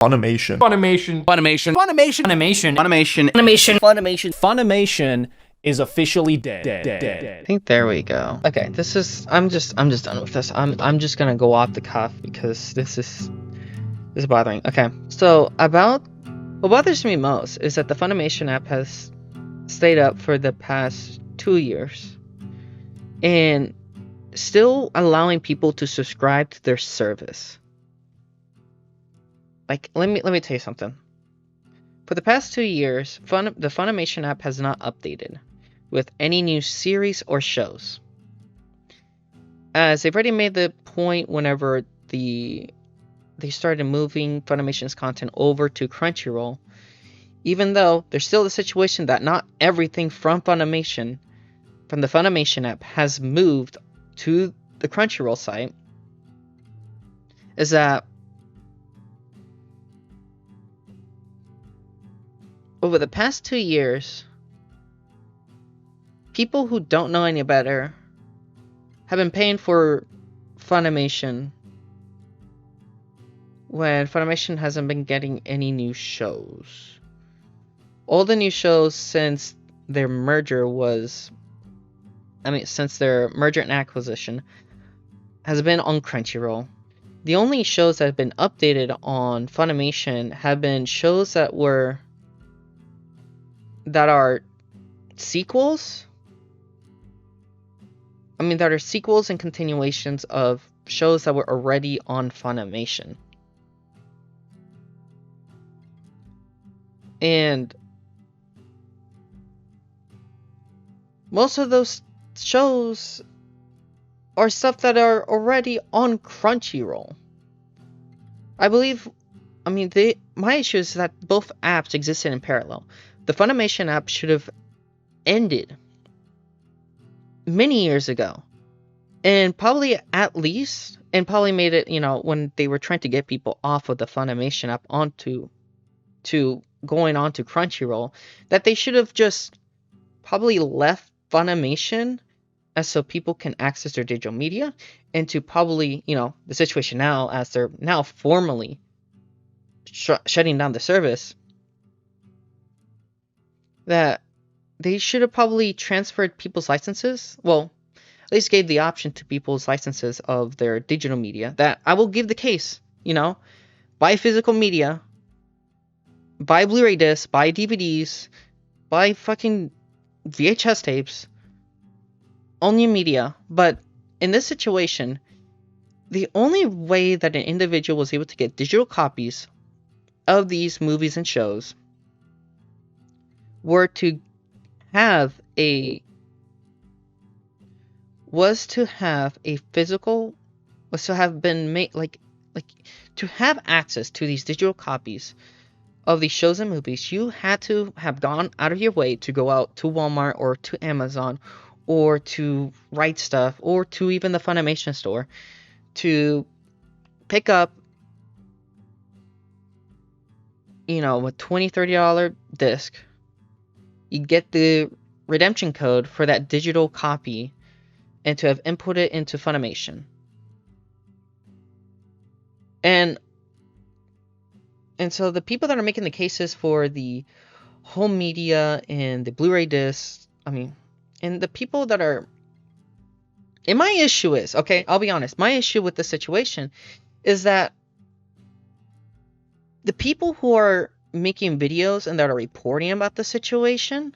Funimation. Funimation. Funimation. Funimation. Funimation. Funimation. Funimation. Funimation. Funimation is officially dead. I think there we go. Okay, this is I'm just done with this. I'm just gonna go off the cuff because this is bothering. Okay, so about what bothers me most is that the Funimation app has stayed up for the past 2 years and still allowing people to subscribe to their service. Like, let me tell you something. For the past 2 years, the Funimation app has not updated with any new series or shows, as they've already made the point whenever they started moving Funimation's content over to Crunchyroll, even though there's still the situation that not everything from the Funimation app has moved to the Crunchyroll site, is that over the past 2 years, people who don't know any better have been paying for Funimation when Funimation hasn't been getting any new shows. All the new shows since their merger and acquisition has been on Crunchyroll. The only shows that have been updated on Funimation have been shows that are sequels. That are sequels and continuations of shows that were already on Funimation. And most of those shows are stuff that are already on Crunchyroll. My issue is that both apps existed in parallel. The Funimation app should have ended many years ago, and probably made it, when they were trying to get people off of the Funimation app to going on to Crunchyroll, that they should have just probably left Funimation as so people can access their digital media, and to probably, the situation now as they're now formally shutting down the service, that they should have probably transferred people's licenses. Well, at least gave the option to people's licenses of their digital media. That I will give the case, buy physical media, buy Blu-ray discs, buy DVDs, buy fucking VHS tapes, own your media. But in this situation, the only way that an individual was able to get digital copies of these movies and shows was to have access to these digital copies of these shows and movies. You had to have gone out of your way to go out to Walmart or to Amazon or to Right Stuff or to even the Funimation store to pick up a $20-$30 disc. You get the redemption code for that digital copy and to have input it into Funimation. And so the people that are making the cases for the home media and the Blu-ray discs, and the people that are... And my issue is, okay, I'll be honest, my issue with the situation is that the people who are making videos and that are reporting about the situation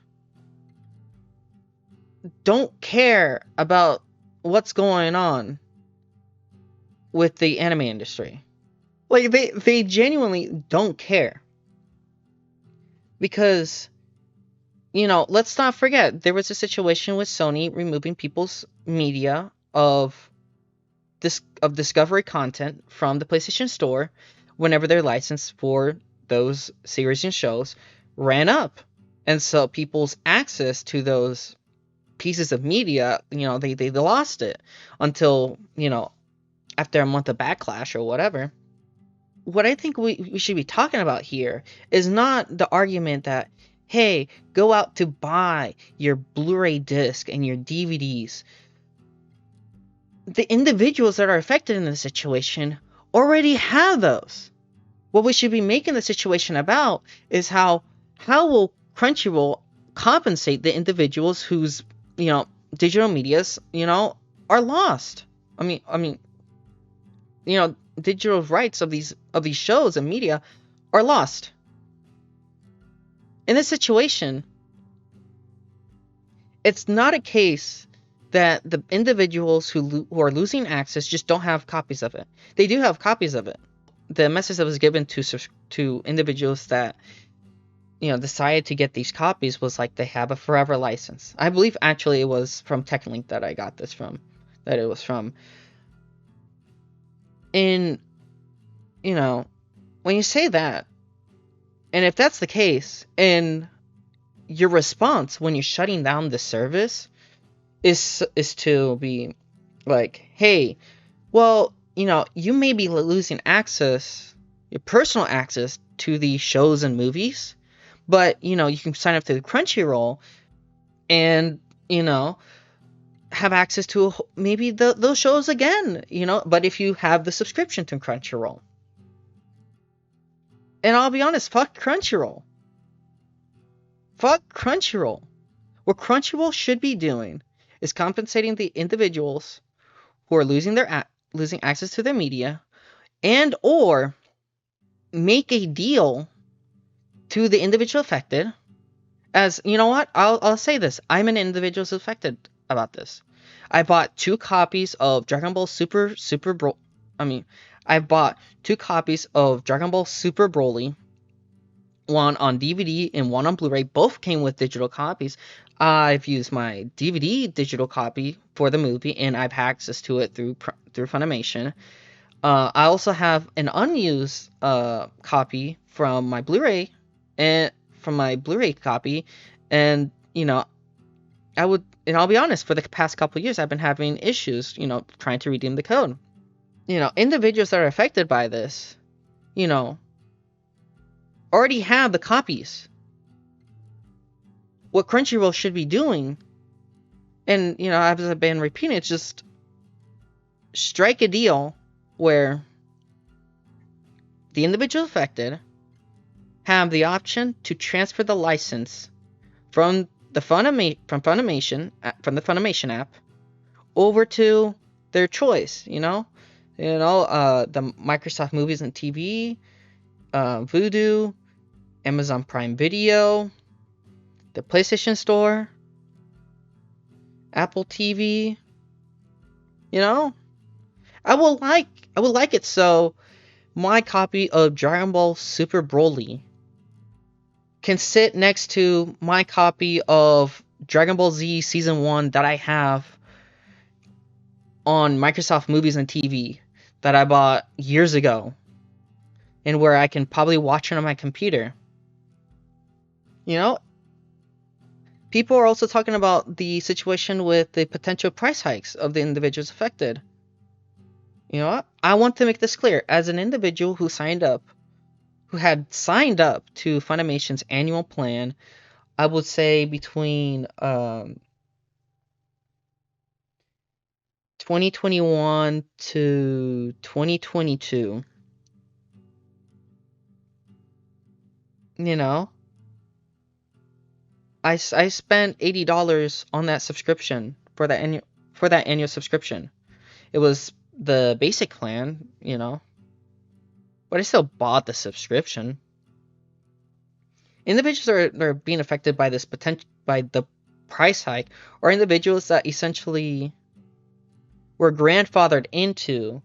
don't care about what's going on with the anime industry. Like, they genuinely don't care. Because, let's not forget, there was a situation with Sony removing people's media of Discovery content from the PlayStation Store whenever their license for those series and shows ran up. And so people's access to those pieces of media, they lost it until, after a month of backlash or whatever. What I think we should be talking about here is not the argument that, hey, go out to buy your Blu-ray disc and your DVDs. The individuals that are affected in this situation already have those. What we should be making the situation about is how will Crunchyroll compensate the individuals whose, digital medias, are lost. I mean, digital rights of these shows and media are lost. In this situation, it's not a case that the individuals who are losing access just don't have copies of it. They do have copies of it. The message that was given to individuals that decided to get these copies was like they have a forever license. I believe actually it was from TechLink that I got this from. That it was from. And when you say that, and if that's the case, and your response when you're shutting down the service is to be like, hey, well, you may be losing access, your personal access to these shows and movies, but you can sign up to the Crunchyroll and have access to maybe those shows again, but if you have the subscription to Crunchyroll. And I'll be honest, fuck Crunchyroll. Fuck Crunchyroll. What Crunchyroll should be doing is compensating the individuals who are losing access to their media, and or make a deal to the individual affected. As you know what, I'll say this: I'm an individual who's affected about this. I bought 2 copies of Dragon Ball I bought 2 copies of Dragon Ball Super Broly, one on DVD and one on Blu-ray. Both came with digital copies. I've used my DVD digital copy for the movie, and I've had access to it through Funimation. I also have an unused copy from my Blu-ray copy, and I'll be honest, for the past couple of years, I've been having issues, trying to redeem the code. Individuals that are affected by this, already have the copies. What Crunchyroll should be doing, and as I've been repeating, it's just strike a deal where the individual affected have the option to transfer the license from the Funimation app over to their choice. The Microsoft Movies and TV, Vudu, Amazon Prime Video, the PlayStation Store, Apple TV. I would like it so my copy of Dragon Ball Super Broly can sit next to my copy of Dragon Ball Z Season 1 that I have on Microsoft Movies and TV that I bought years ago, and where I can probably watch it on my computer. People are also talking about the situation with the potential price hikes of the individuals affected. I want to make this clear. As an individual who had signed up to Funimation's annual plan, I would say between 2021 to 2022, I spent $80 on that subscription for that annual subscription. It was the basic plan, but I still bought the subscription. Individuals that are being affected by the price hike, or individuals that essentially were grandfathered into,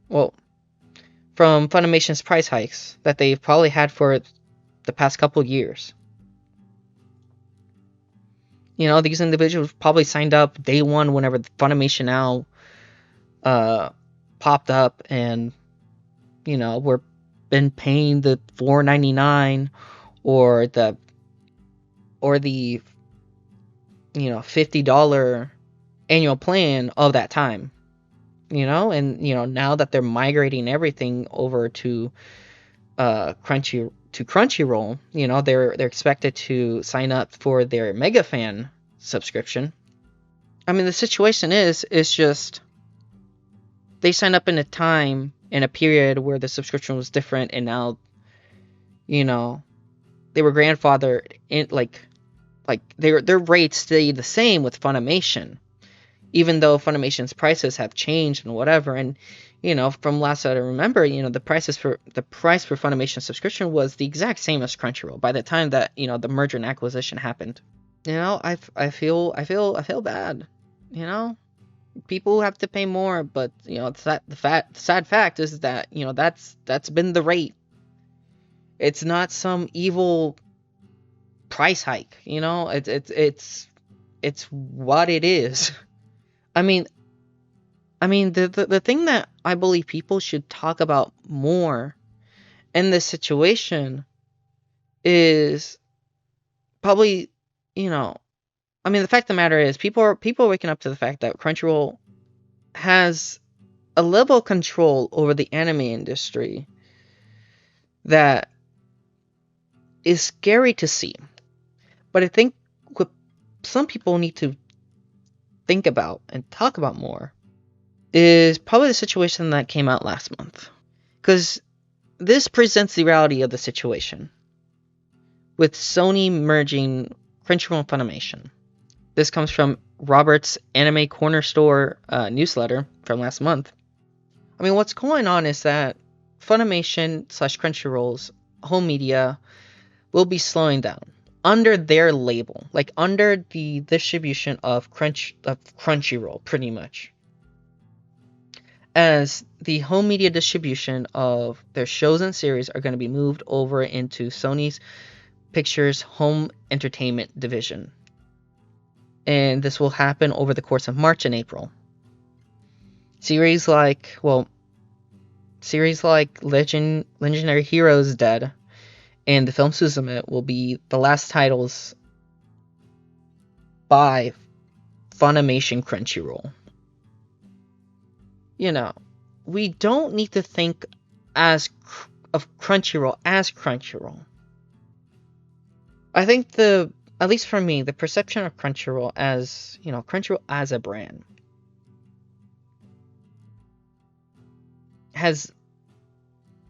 from Funimation's price hikes that they've probably had for the past couple years. These individuals probably signed up day one whenever the Funimation Now popped up, and we're been paying the $4.99 or the $50 annual plan of that time. Now that they're migrating everything over to Crunchyroll, they're expected to sign up for their Mega Fan subscription. The situation is just they sign up in a time in a period where the subscription was different, and now, you know, they were grandfathered in, like their rates stayed the same with Funimation, even though Funimation's prices have changed and whatever. And from last I remember, the price for Funimation subscription was the exact same as Crunchyroll by the time that the merger and acquisition happened. I feel bad. People have to pay more, but the sad fact is that that's been the rate. It's not some evil price hike. It's what it is. I mean, the thing that I believe people should talk about more in this situation is probably, the fact of the matter is people are waking up to the fact that Crunchyroll has a level of control over the anime industry that is scary to see. But I think what some people need to think about and talk about more is probably the situation that came out last month. Because this presents the reality of the situation with Sony merging Crunchyroll and Funimation. This comes from Robert's Anime Corner Store newsletter from last month. What's going on is that Funimation / Crunchyroll's home media will be slowing down under their label, like under the distribution of Crunchyroll, pretty much. As the home media distribution of their shows and series are going to be moved over into Sony's Pictures Home Entertainment division. And this will happen over the course of March and April. Series like Legendary Heroes Dead and the film Suzume will be the last titles by Funimation Crunchyroll. We don't need to think of Crunchyroll as Crunchyroll. I think at least for me, the perception of Crunchyroll as a brand has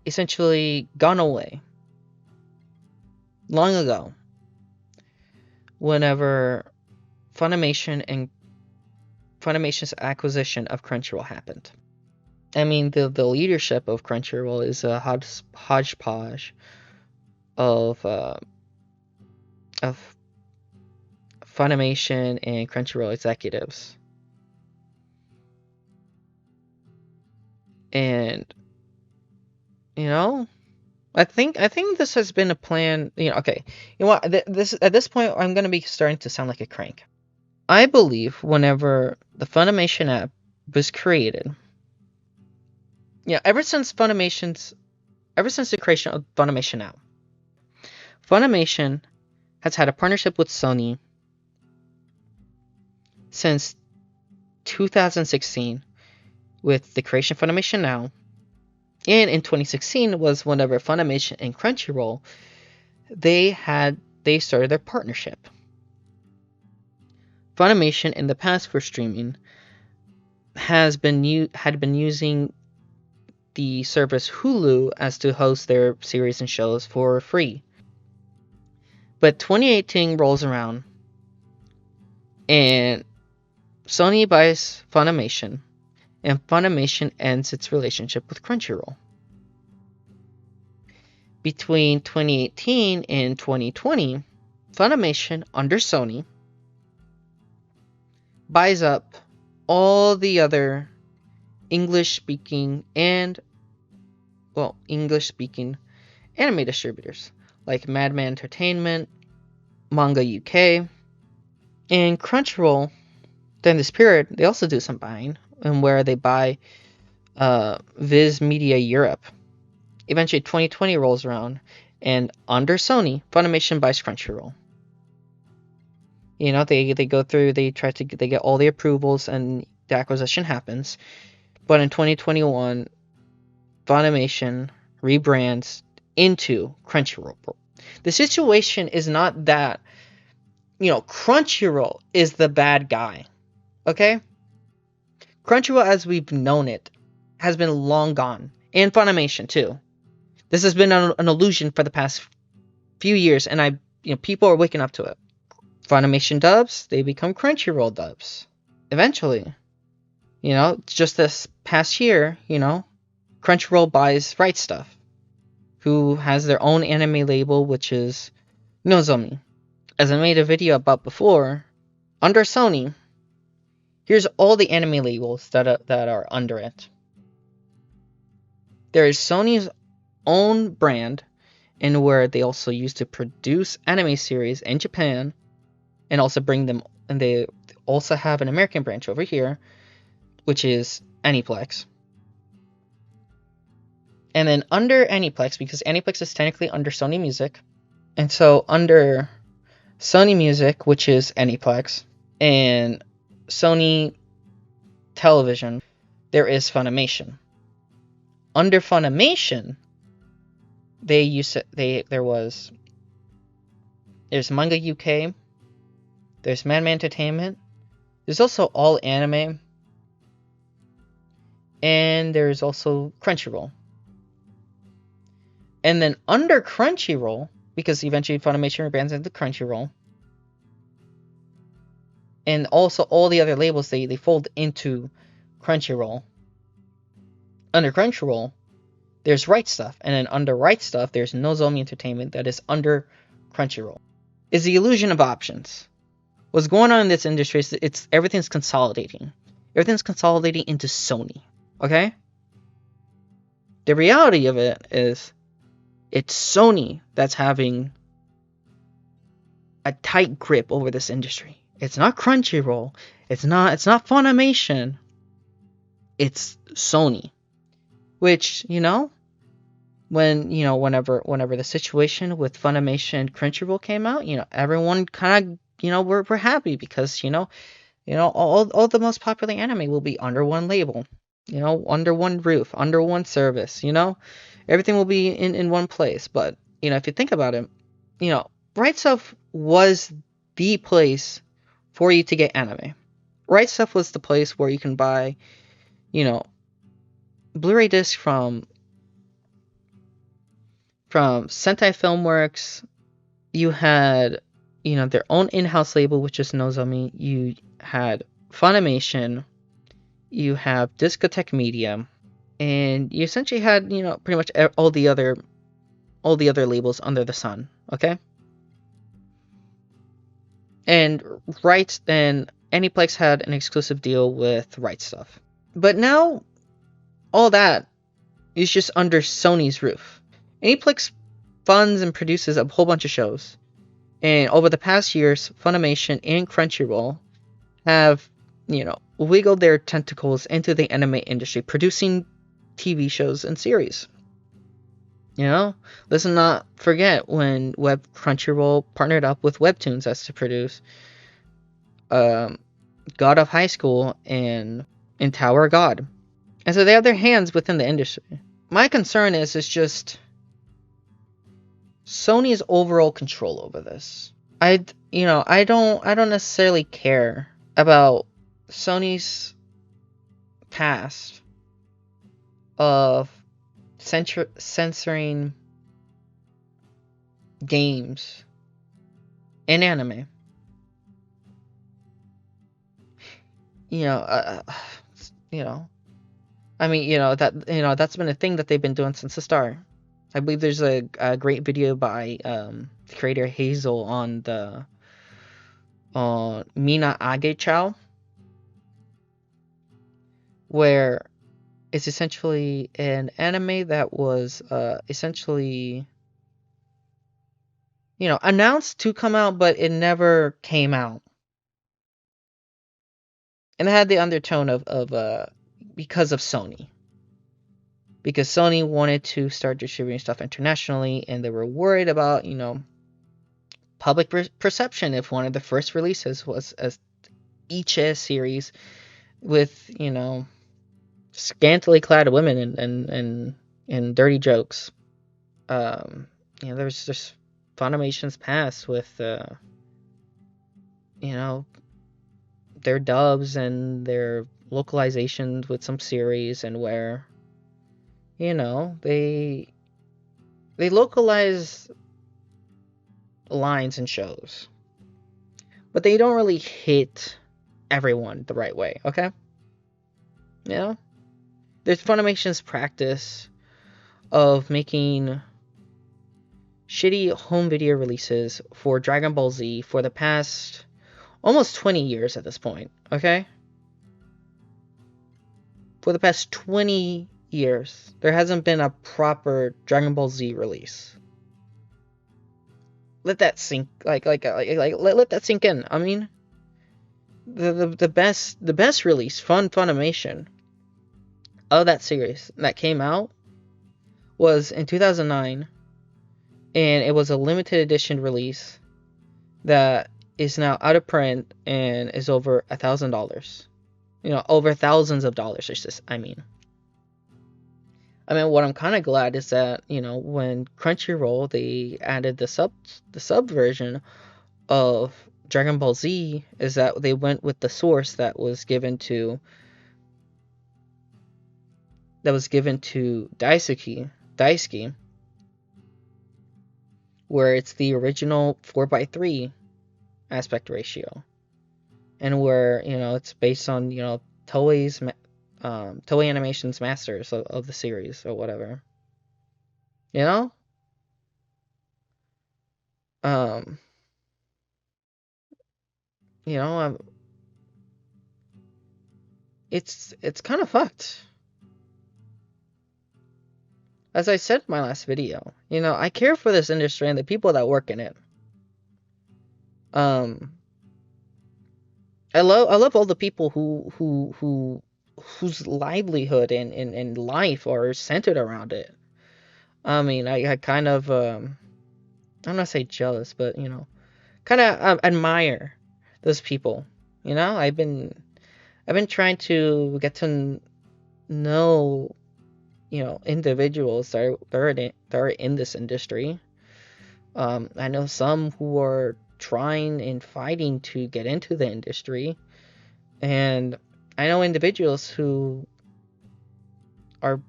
essentially gone away long ago whenever Funimation's acquisition of Crunchyroll happened. The leadership of Crunchyroll is a hodgepodge of Funimation and Crunchyroll executives. And I think this has been a plan. Okay, this at this point I'm going to be starting to sound like a crank. I believe whenever the Funimation app was created, ever since the creation of Funimation app, Funimation has had a partnership with Sony since 2016 with the creation of Funimation Now. And in 2016 was whenever Funimation and Crunchyroll they started their partnership. Funimation in the past for streaming had been using the service Hulu as to host their series and shows for free. But 2018 rolls around and Sony buys Funimation and Funimation ends its relationship with Crunchyroll. Between 2018 and 2020, Funimation under Sony buys up all the other English-speaking anime distributors like Madman Entertainment, Manga UK, and Crunchyroll. During this period, they also do some buying, and where they buy Viz Media Europe. Eventually, 2020 rolls around, and under Sony, Funimation buys Crunchyroll. They go through, they get all the approvals, and the acquisition happens. But in 2021, Funimation rebrands into Crunchyroll. The situation is not that, Crunchyroll is the bad guy. Okay? Crunchyroll, as we've known it, has been long gone. and Funimation too. This has been an illusion for the past few years, and people are waking up to it. Funimation dubs, they become Crunchyroll dubs. Eventually. Just this past year, Crunchyroll buys Right Stuff, who has their own anime label, which is Nozomi. As I made a video about before, under Sony, here's all the anime labels that are under it. There is Sony's own brand, and where they also used to produce anime series in Japan, and also bring them, and they also have an American branch over here, which is Aniplex. And then under Aniplex, because Aniplex is technically under Sony Music, and so under Sony Music, which is Aniplex, and Sony Television, there is Funimation. Under Funimation, there's Manga UK, there's Madman Entertainment, there's also All Anime, and there's also Crunchyroll. And then under Crunchyroll, because eventually Funimation rebrands into Crunchyroll, and also all the other labels, they fold into Crunchyroll. Under Crunchyroll, there's Right Stuff, and then under Right Stuff, there's Nozomi Entertainment that is under Crunchyroll. It's the illusion of options. What's going on in this industry is everything's consolidating. Everything's consolidating into Sony, okay? The reality of it is it's Sony that's having a tight grip over this industry. It's not Crunchyroll. It's not Funimation. It's Sony. Which, whenever the situation with Funimation and Crunchyroll came out, everyone kind of, we're happy because, all the most popular anime will be under one label, under one roof, under one service, everything will be in one place. But, if you think about it, Right Stuff was the place for you to get anime. Right Stuff was the place where you can buy, Blu-ray discs from Sentai Filmworks. You had, their own in-house label, which is Nozomi. You had Funimation. You have Discotek Media, and you essentially had, pretty much all the other labels under the sun. Okay. And Aniplex had an exclusive deal with Right Stuff. But now, all that is just under Sony's roof. Aniplex funds and produces a whole bunch of shows. And over the past years, Funimation and Crunchyroll have, wiggled their tentacles into the anime industry, producing TV shows and series. Let's not forget when Crunchyroll partnered up with Webtoons as to produce God of High School and Tower of God. And so they have their hands within the industry. My concern is just Sony's overall control over this. I don't necessarily care about Sony's past of censoring games and anime. That's been a thing that they've been doing since the start. I believe there's a great video by the creator Hazel on the Mina Age-chow, where it's essentially an anime that was essentially announced to come out, but it never came out. And it had the undertone of because of Sony. Because Sony wanted to start distributing stuff internationally, and they were worried about, public perception if one of the first releases was a Ichi series with, scantily clad women and dirty jokes. There's just Funimation's past with, their dubs and their localizations with some series, and where, you know, they localize lines and shows, but they don't really hit everyone the right way, okay? You know? There's Funimation's practice of making shitty home video releases for Dragon Ball Z for the past almost 20 years at this point, okay? For the past 20 years, there hasn't been a proper Dragon Ball Z release. Let that sink, let that sink in. I mean, the best release, Funimation, of that series that came out was in 2009, and it was a limited edition release that is now out of print and is over $1,000. You know, over thousands of dollars. I mean, what I'm kind of glad is that, you know, when Crunchyroll, they added the sub version of Dragon Ball Z, is that they went with the source that was given to Daisuke, where it's the original 4:3 aspect ratio, and where, you know, it's based on, you know, Toei Animation's masters of the series or whatever, you know. You know, it's kind of fucked. As I said in my last video, you know, I care for this industry and the people that work in it. I love all the people whose livelihood and life are centered around it. I mean, I kind of I'm not say jealous, but, you know, kind of admire those people. You know, I've been trying to get to know, you know, individuals that are in this industry. I know some who are trying and fighting to get into the industry, and I know individuals who are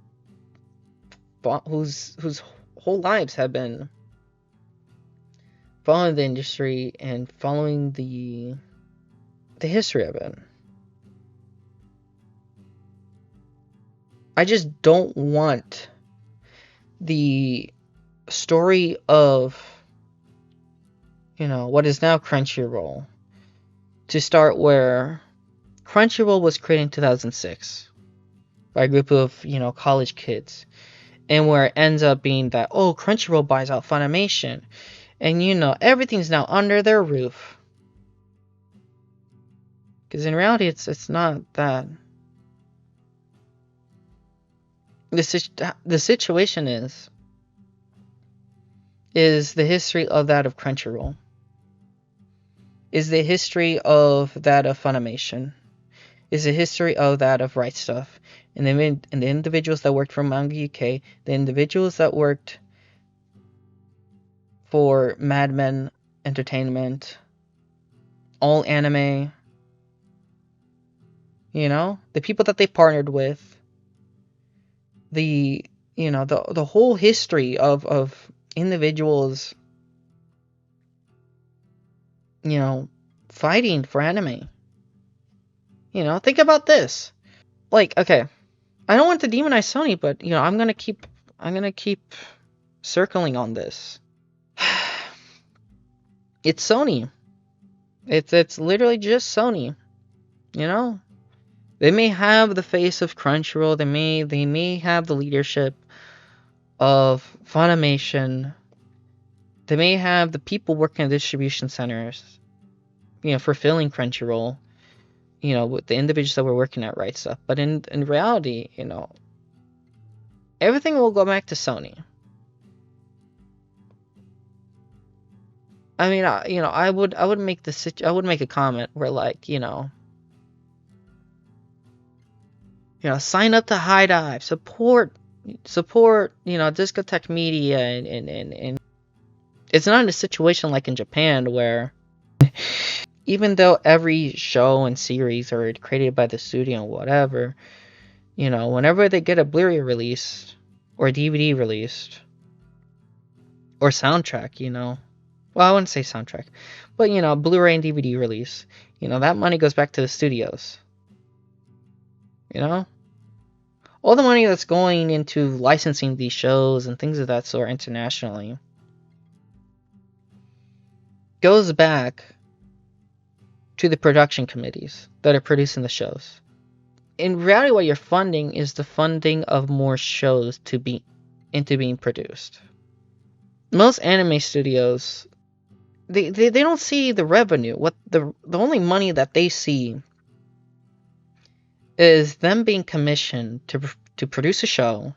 whose whole lives have been following the industry and following the history of it. I just don't want the story of, you know, what is now Crunchyroll to start where Crunchyroll was created in 2006 by a group of, you know, college kids, and where it ends up being that, oh, Crunchyroll buys out Funimation, and, you know, everything's now under their roof. Because in reality, it's not that. The situation is the history of that of Crunchyroll, is the history of that of Funimation, is the history of that of Right Stuff, and the individuals that worked for Manga UK, the individuals that worked for Mad Men Entertainment, All Anime, you know, the people that they partnered with, the, you know, the whole history of individuals, you know, fighting for anime. You know, think about this. Like, okay, I don't want to demonize Sony, but, you know, I'm gonna keep circling on this. It's Sony. It's literally just Sony. You know, they may have the face of Crunchyroll. They may have the leadership of Funimation. They may have the people working at distribution centers, you know, fulfilling Crunchyroll, you know, with the individuals that were working at Right Stuff. But in reality, you know, everything will go back to Sony. I mean, you know, I would make a comment where, like, you know, sign up to High Dive, support, you know, Discotech Media, and it's not a situation like in Japan where, even though every show and series are created by the studio and whatever, you know, whenever they get a Blu-ray release, or DVD released, or soundtrack, Well, I wouldn't say soundtrack, but Blu-ray and DVD release, that money goes back to the studios. All the money that's going into licensing these shows and things of that sort internationally goes back to the production committees that are producing the shows. In reality, what you're funding is the funding of more shows into being produced. Most anime studios, they don't see the revenue. What the only money that they see is them being commissioned to produce a show,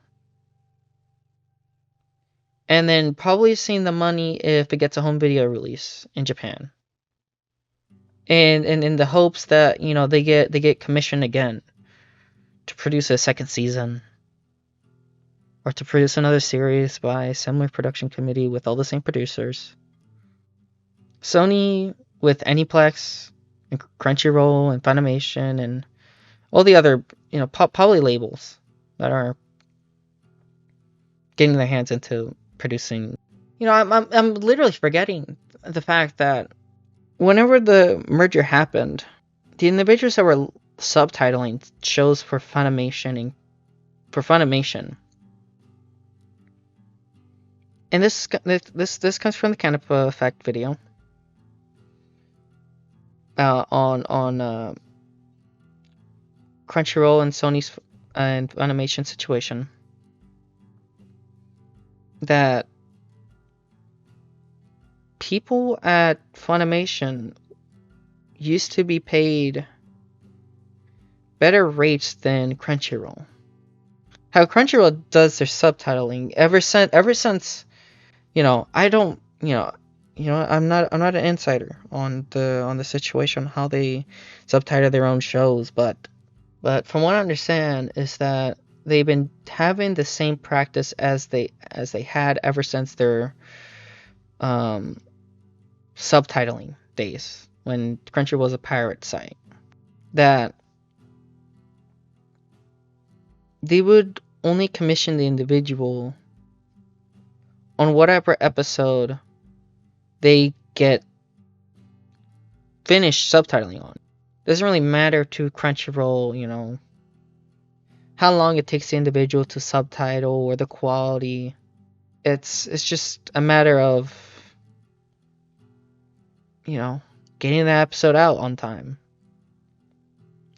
and then probably seeing the money if it gets a home video release in Japan. And in the hopes that they get commissioned again to produce a second season, or to produce another series by a similar production committee with all the same producers. Sony with Aniplex and Crunchyroll and Funimation and all the other poly labels that are getting their hands into producing. I'm literally forgetting the fact that whenever the merger happened, the individuals that were subtitling shows for Funimation, and this comes from the Canapa Effect video on Crunchyroll and Sony's and Funimation situation, that people at Funimation used to be paid better rates than Crunchyroll. How Crunchyroll does their subtitling ever since I don't I'm not an insider on the situation, how they subtitle their own shows, but from what I understand is that they've been having the same practice as they had ever since their subtitling days, when Crunchyroll was a pirate site, that they would only commission the individual on whatever episode they get finished subtitling on. Doesn't really matter to Crunchyroll, how long it takes the individual to subtitle or the quality. It's just a matter of getting the episode out on time.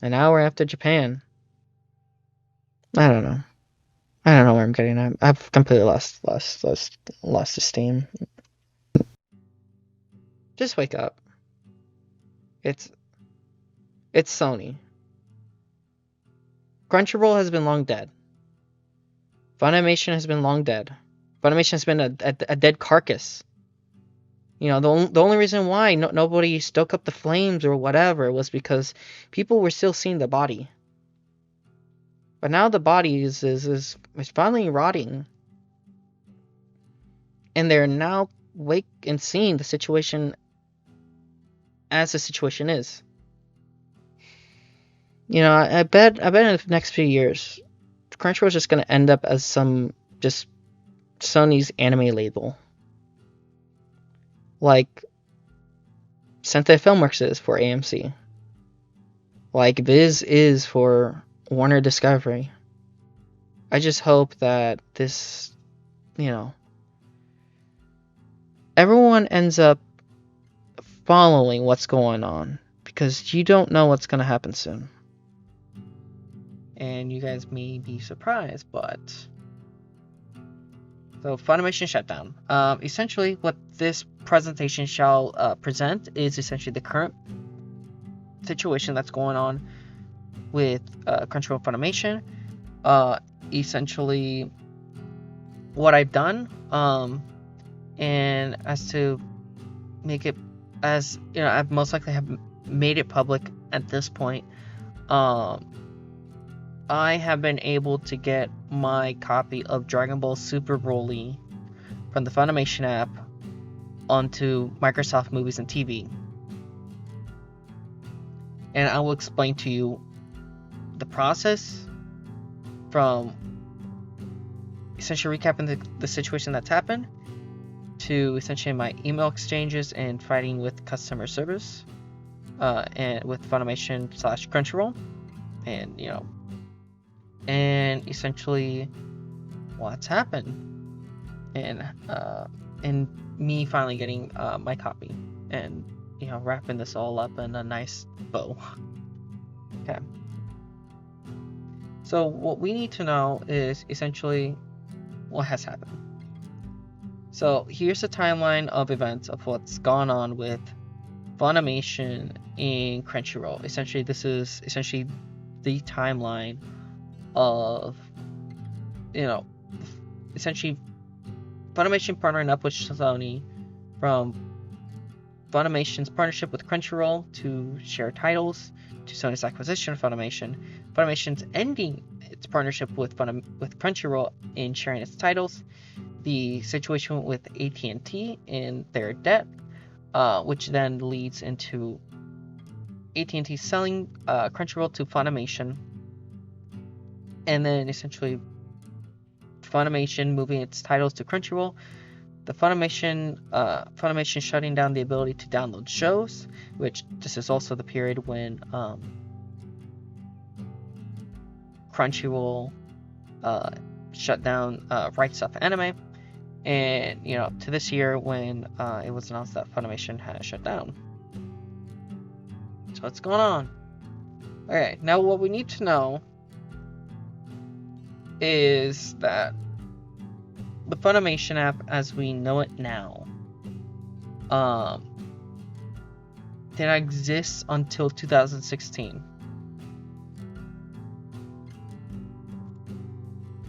An hour after Japan. I don't know where I'm getting at. I've completely lost the steam. Just wake up. It's Sony. Crunchyroll has been long dead. Funimation has been long dead. Funimation has been a dead carcass. The only reason why nobody stoked up the flames or whatever was because people were still seeing the body. But now the body is finally rotting. And they're now awake and seeing the situation as the situation is. I bet in the next few years, Crunchyroll is just going to end up as some just Sony's anime label, like Sentai Filmworks is for AMC, like Viz is for Warner Discovery. I just hope that this, everyone ends up following what's going on, because you don't know what's going to happen soon. And you guys may be surprised, but so Funimation Shutdown. Essentially, what this presentation shall present is essentially the current situation that's going on with Crunchyroll Funimation. Essentially, what I've done, and as to make it as I've most likely have made it public at this point. I have been able to get my copy of Dragon Ball Super Broly from the Funimation app onto Microsoft Movies and TV. And I will explain to you the process from essentially recapping the situation that's happened, to essentially my email exchanges and fighting with customer service, and with Funimation / Crunchyroll, and and essentially what's happened, and me finally getting my copy, and wrapping this all up in a nice bow. Okay. So what we need to know is essentially what has happened. So here's a timeline of events of what's gone on with Funimation and Crunchyroll. Essentially, this is the timeline of essentially Funimation partnering up with Sony, from Funimation's partnership with Crunchyroll to share titles, to Sony's acquisition of Funimation, Funimation's ending its partnership with Crunchyroll in sharing its titles, the situation with AT&T and their debt, which then leads into AT&T selling Crunchyroll to Funimation, and then essentially Funimation moving its titles to Crunchyroll, the Funimation shutting down the ability to download shows, which this is also the period when Crunchyroll shut down Rightstufanime, and to this year when it was announced that Funimation has shut down. So what's going on? Okay, now what we need to know is that the Funimation app as we know it now did not exist until 2016.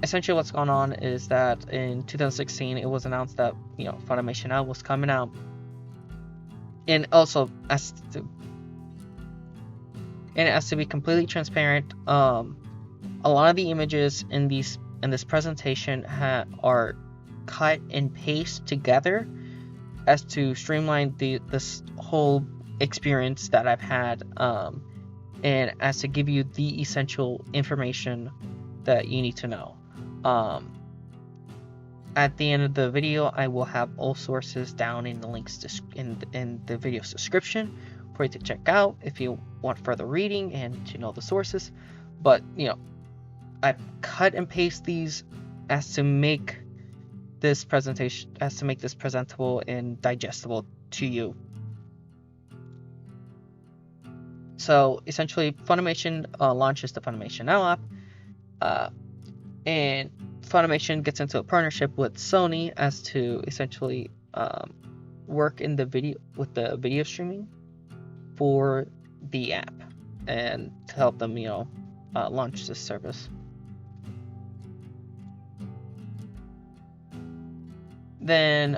Essentially what's going on is that in 2016 it was announced that Funimation now was coming out, and also as to be completely transparent, a lot of the images in this presentation are cut and paste together as to streamline this whole experience that I've had, and as to give you the essential information that you need to know. At the end of the video, I will have all sources down in the links in the video's description for you to check out if you want further reading and to know the sources. But I've cut and paste these as to make this presentable and digestible to you. So essentially, Funimation launches the Funimation Now app, and Funimation gets into a partnership with Sony as to essentially work in the video streaming for the app, and to help them launch this service. Then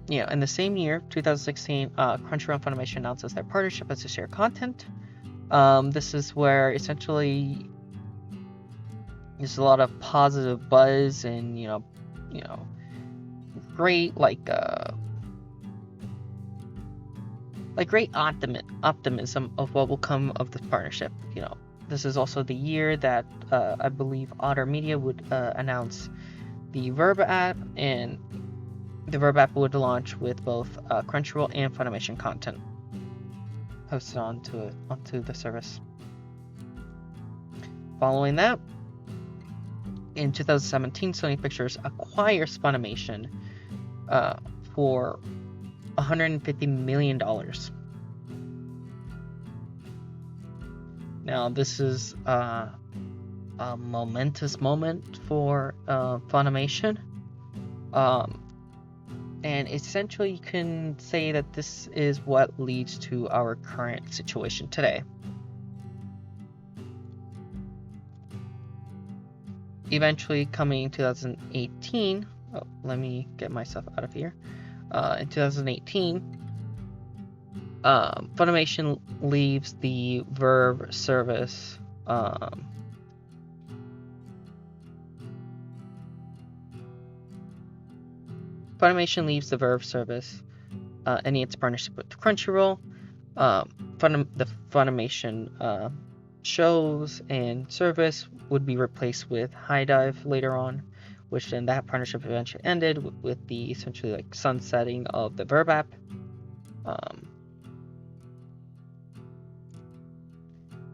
in the same year, 2016, Crunchyroll and Funimation announces their partnership as to share content. This is where essentially there's a lot of positive buzz and great great optimism of what will come of this partnership. This is also the year that I believe Otter Media would announce the Verb app, and the Verb app would launch with both Crunchyroll and Funimation content posted onto the service. Following that, in 2017, Sony Pictures acquires Funimation for $150 million. Now, this is a momentous moment for Funimation. And essentially you can say that this is what leads to our current situation today. Eventually, coming in 2018, let me get myself out of here. In 2018, Funimation leaves the Verve service. Funimation leaves the Verve service, ending its partnership with Crunchyroll. The Funimation shows and service would be replaced with High Dive later on, which then that partnership eventually ended with the essentially like sunsetting of the Verb app.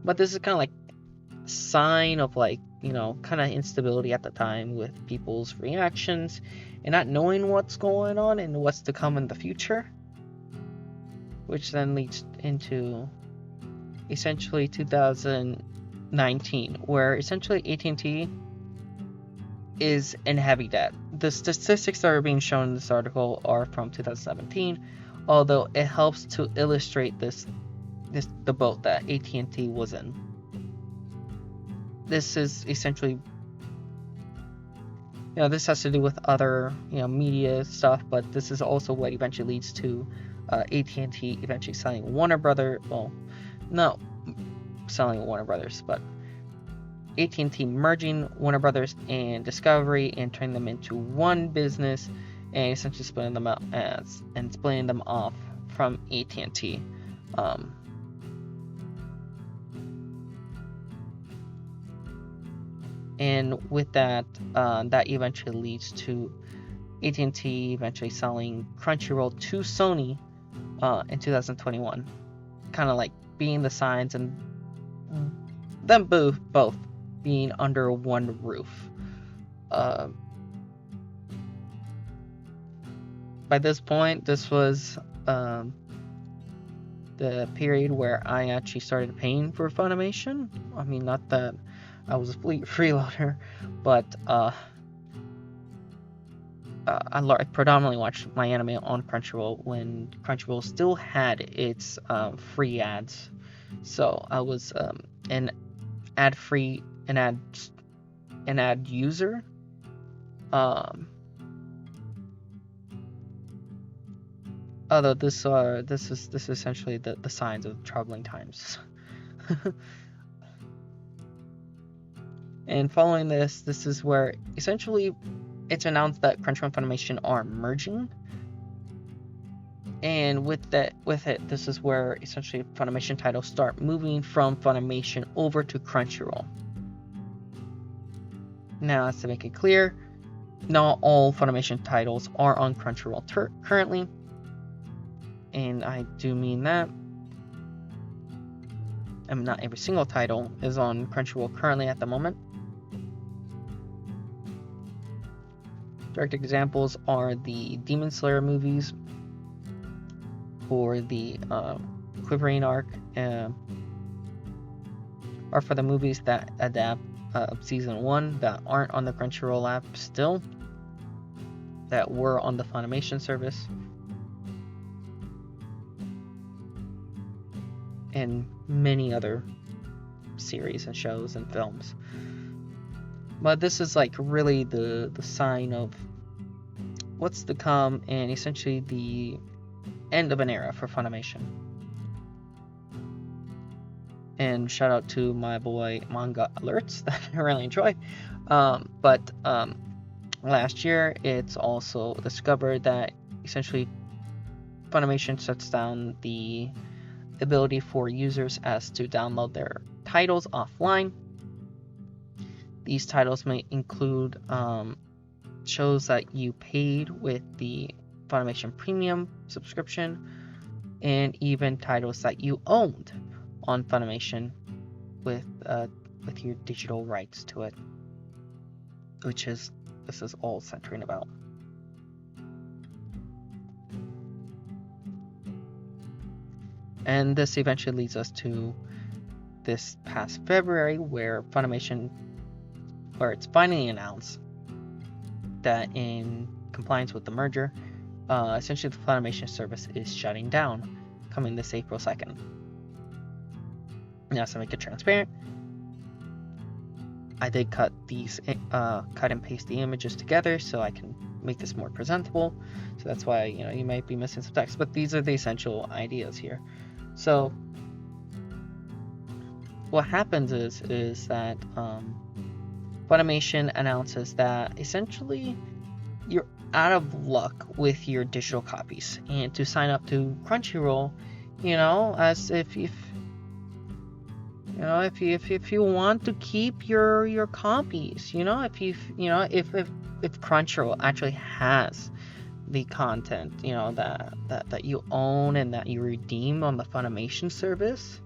But this is kind of like a sign of like, you know, kind of instability at the time with people's reactions and not knowing what's going on and what's to come in the future, which then leads into essentially 2019, where essentially AT&T is in heavy debt. The statistics that are being shown in this article are from 2017, although it helps to illustrate the boat that AT&T was in. This is essentially, you know, this has to do with other, you know, media stuff, but this is also what eventually leads to AT&T eventually selling Warner Brothers. Well, not selling Warner Brothers, but AT&T merging Warner Brothers and Discovery and turning them into one business, and essentially splitting them out and splitting them off from AT&T. And with that, that eventually leads to AT&T eventually selling Crunchyroll to Sony in 2021, kind of like being the signs and them both being under one roof. By this point, this was the period where I actually started paying for Funimation. I mean, not that I was a freeloader, but I predominantly watched my anime on Crunchyroll when Crunchyroll still had its free ads. So I was an ad user. Although this is essentially the signs of troubling times. And following this is where essentially it's announced that Crunchyroll and Funimation are merging. And with it, this is where essentially Funimation titles start moving from Funimation over to Crunchyroll. Now, to make it clear, not all Funimation titles are on Crunchyroll currently. And I do mean that. I mean, not every single title is on Crunchyroll currently at the moment. Direct examples are the Demon Slayer movies, or the Quivering arc, or for the movies that adapt season 1 that aren't on the Crunchyroll app still, that were on the Funimation service, and many other series and shows and films. But this is like really the sign of what's to come, and essentially the end of an era for Funimation. And shout out to my boy Manga Alerts that I really enjoy. But last year it's also discovered that essentially Funimation shuts down the ability for users as to download their titles offline. These titles may include shows that you paid with the Funimation Premium subscription, and even titles that you owned on Funimation with your digital rights to it, which is this is all centering about. And this eventually leads us to this past February, where it's finally announced that in compliance with the merger, essentially the Funimation service is shutting down, coming this April 2nd. Now, to make it transparent, I did cut and paste the images together so I can make this more presentable. So that's why, you know, you might be missing some text, but these are the essential ideas here. So what happens is that Funimation announces that essentially you're out of luck with your digital copies, and to sign up to Crunchyroll, you know, as if you want to keep your copies, you know, if if Crunchyroll actually has the content, you know, that you own and that you redeem on the Funimation service,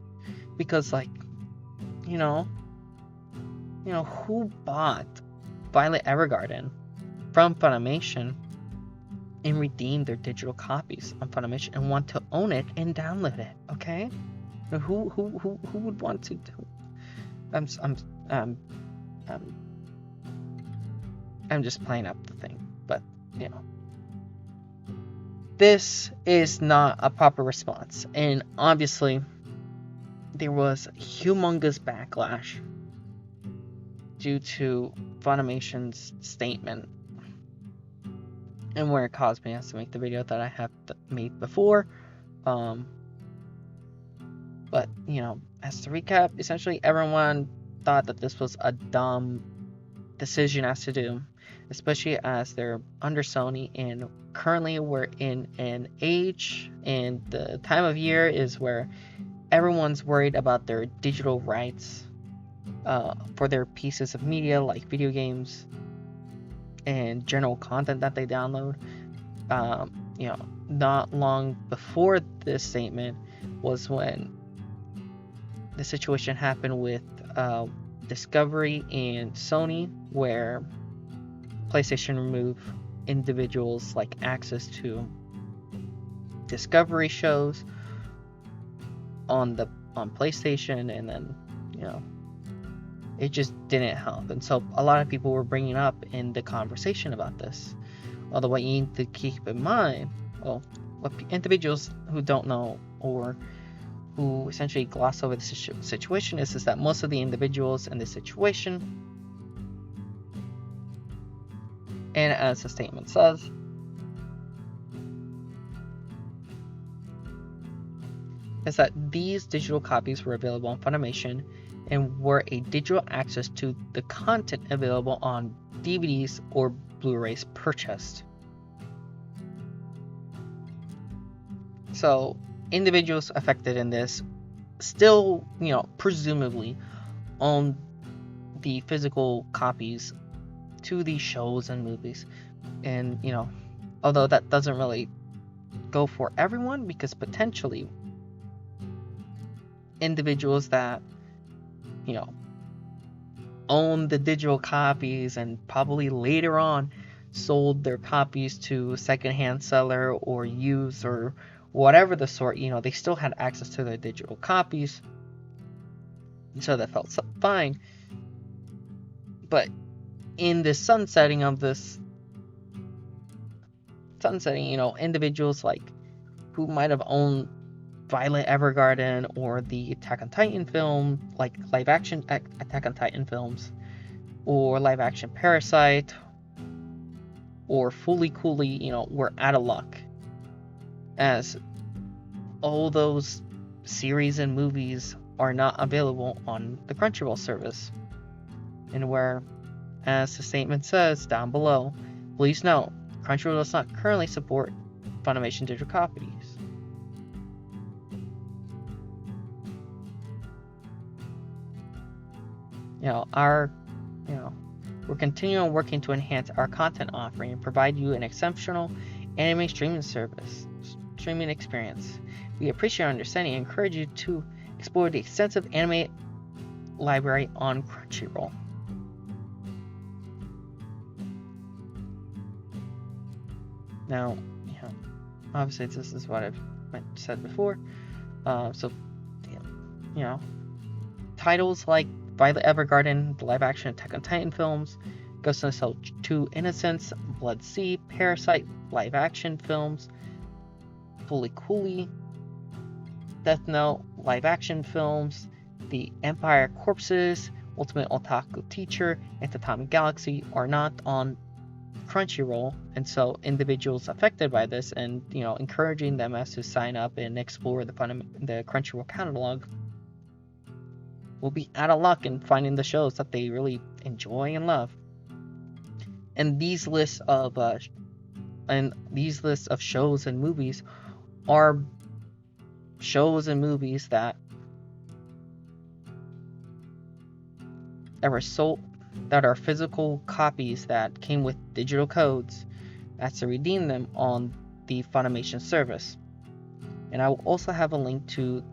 because like, you know, who bought Violet Evergarden from Funimation and redeemed their digital copies on Funimation and want to own it and download it? Okay, who would want to do? I'm just playing up the thing, but you know, this is not a proper response, and obviously there was humongous backlash due to Funimation's statement, and where it caused me to make the video that I have made before. But you know, as to recap, essentially everyone thought that this was a dumb decision as to do, especially as they're under Sony, and currently we're in an age and the time of year is where everyone's worried about their digital rights for their pieces of media like video games and general content that they download. You know, not long before this statement was when the situation happened with Discovery and Sony, where PlayStation removed individuals like access to Discovery shows on PlayStation, and then you know, it just didn't help. And so a lot of people were bringing up in the conversation about this. Although what you need to keep in mind, well, what individuals who don't know or who essentially gloss over the situation is that most of the individuals in this situation, and as the statement says, is that these digital copies were available on Funimation and were a digital access to the content available on DVDs or Blu-rays purchased. So individuals affected in this still, you know, presumably own the physical copies to these shows and movies. And you know, although that doesn't really go for everyone, because potentially individuals that, you know, own the digital copies and probably later on sold their copies to a secondhand seller or used or whatever the sort, you know, they still had access to their digital copies, so that felt fine. But in the sunsetting, you know, individuals like who might have owned Violet Evergarden or the Attack on Titan film, like live action Attack on Titan films, or live action Parasite, or Fully Coolly, you know, were out of luck, as all those series and movies are not available on the Crunchyroll service. And where, as the statement says down below, please note, Crunchyroll does not currently support Funimation digital copies. We're continuing working to enhance our content offering and provide you an exceptional anime streaming experience. We appreciate your understanding and encourage you to explore the extensive anime library on Crunchyroll. Now, obviously this is what I've said before. Titles like Violet Evergarden, the live-action Attack on Titan films, Ghost in the Shell 2 Innocence, Blood Sea, Parasite, live-action films, Fully Coolly, Death Note, live-action films, The Empire Corpses, Ultimate Otaku Teacher, and Tatami Galaxy are not on Crunchyroll, and so individuals affected by this, and encouraging them as to sign up and explore the Crunchyroll catalog, will be out of luck in finding the shows that they really enjoy and love. And these lists of shows and movies are shows and movies that were sold. that are physical copies that came with digital codes, that's to redeem them on the Funimation service. And I will also have a link to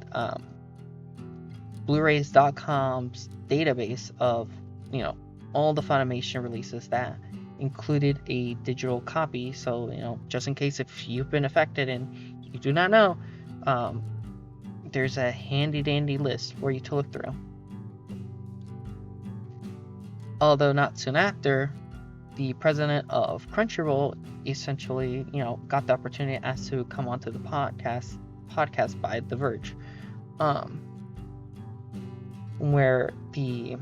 Blu-rays.com's database of, all the Funimation releases that included a digital copy. So, just in case if you've been affected and you do not know, there's a handy dandy list for you to look through. Although not soon after, the president of Crunchyroll essentially, got the opportunity as to come onto the podcast by The Verge, where the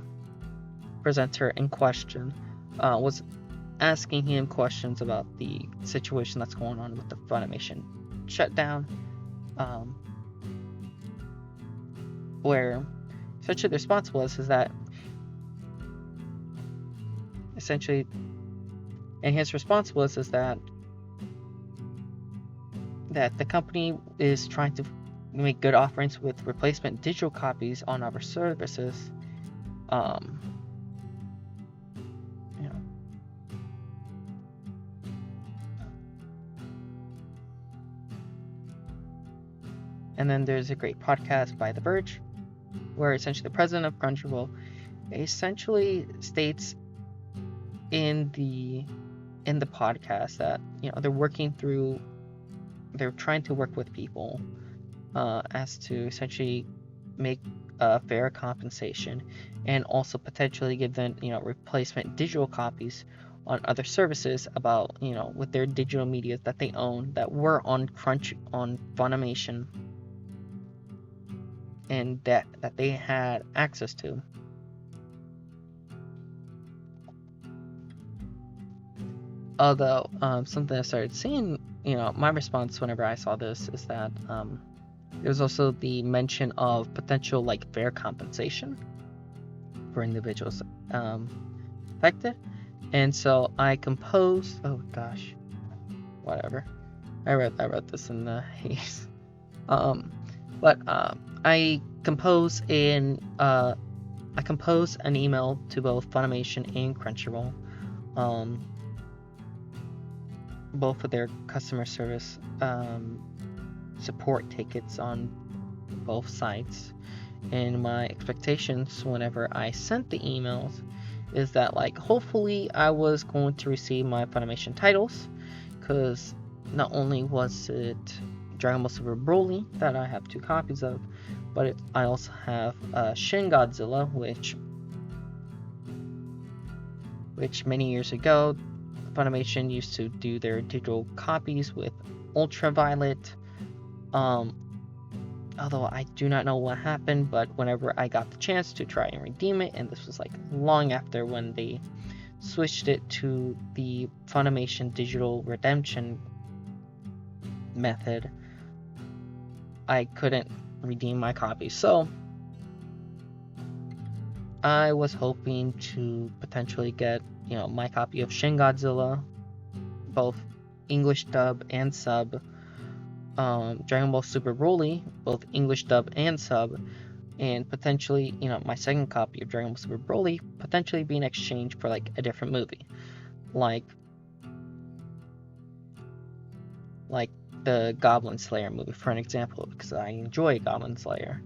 presenter in question was asking him questions about the situation that's going on with the Funimation shutdown, where essentially the response was that essentially, and his response was that the company is trying to make good offerings with replacement digital copies on our services. And then there's a great podcast by The Verge, where essentially the president of Crunchyroll essentially states in the podcast that they're trying to work with people as to essentially make fair compensation, and also potentially give them replacement digital copies on other services about with their digital media that they own that were on Funimation, and that they had access to. Although something I started seeing, my response whenever I saw this is that there's also the mention of potential fair compensation for individuals affected, and so I composed. Oh gosh, whatever. I wrote this in the haze. But I composed an email to both Funimation and Crunchyroll, both of their customer service support tickets on both sites. And my expectations whenever I sent the emails is that hopefully I was going to receive my Funimation titles, because not only was it Dragon Ball Super Broly that I have 2 copies of, but I also have Shin Godzilla, which many years ago Funimation used to do their digital copies with Ultraviolet. Although I do not know what happened, but whenever I got the chance to try and redeem it, and this was long after when they switched it to the Funimation digital redemption method, I couldn't redeem my copy. So I was hoping to potentially get my copy of Shin Godzilla, both English dub and sub, Dragon Ball Super Broly, both English dub and sub, and potentially my second copy of Dragon Ball Super Broly potentially being exchanged for a different movie, like the Goblin Slayer movie, for an example, because I enjoy Goblin Slayer.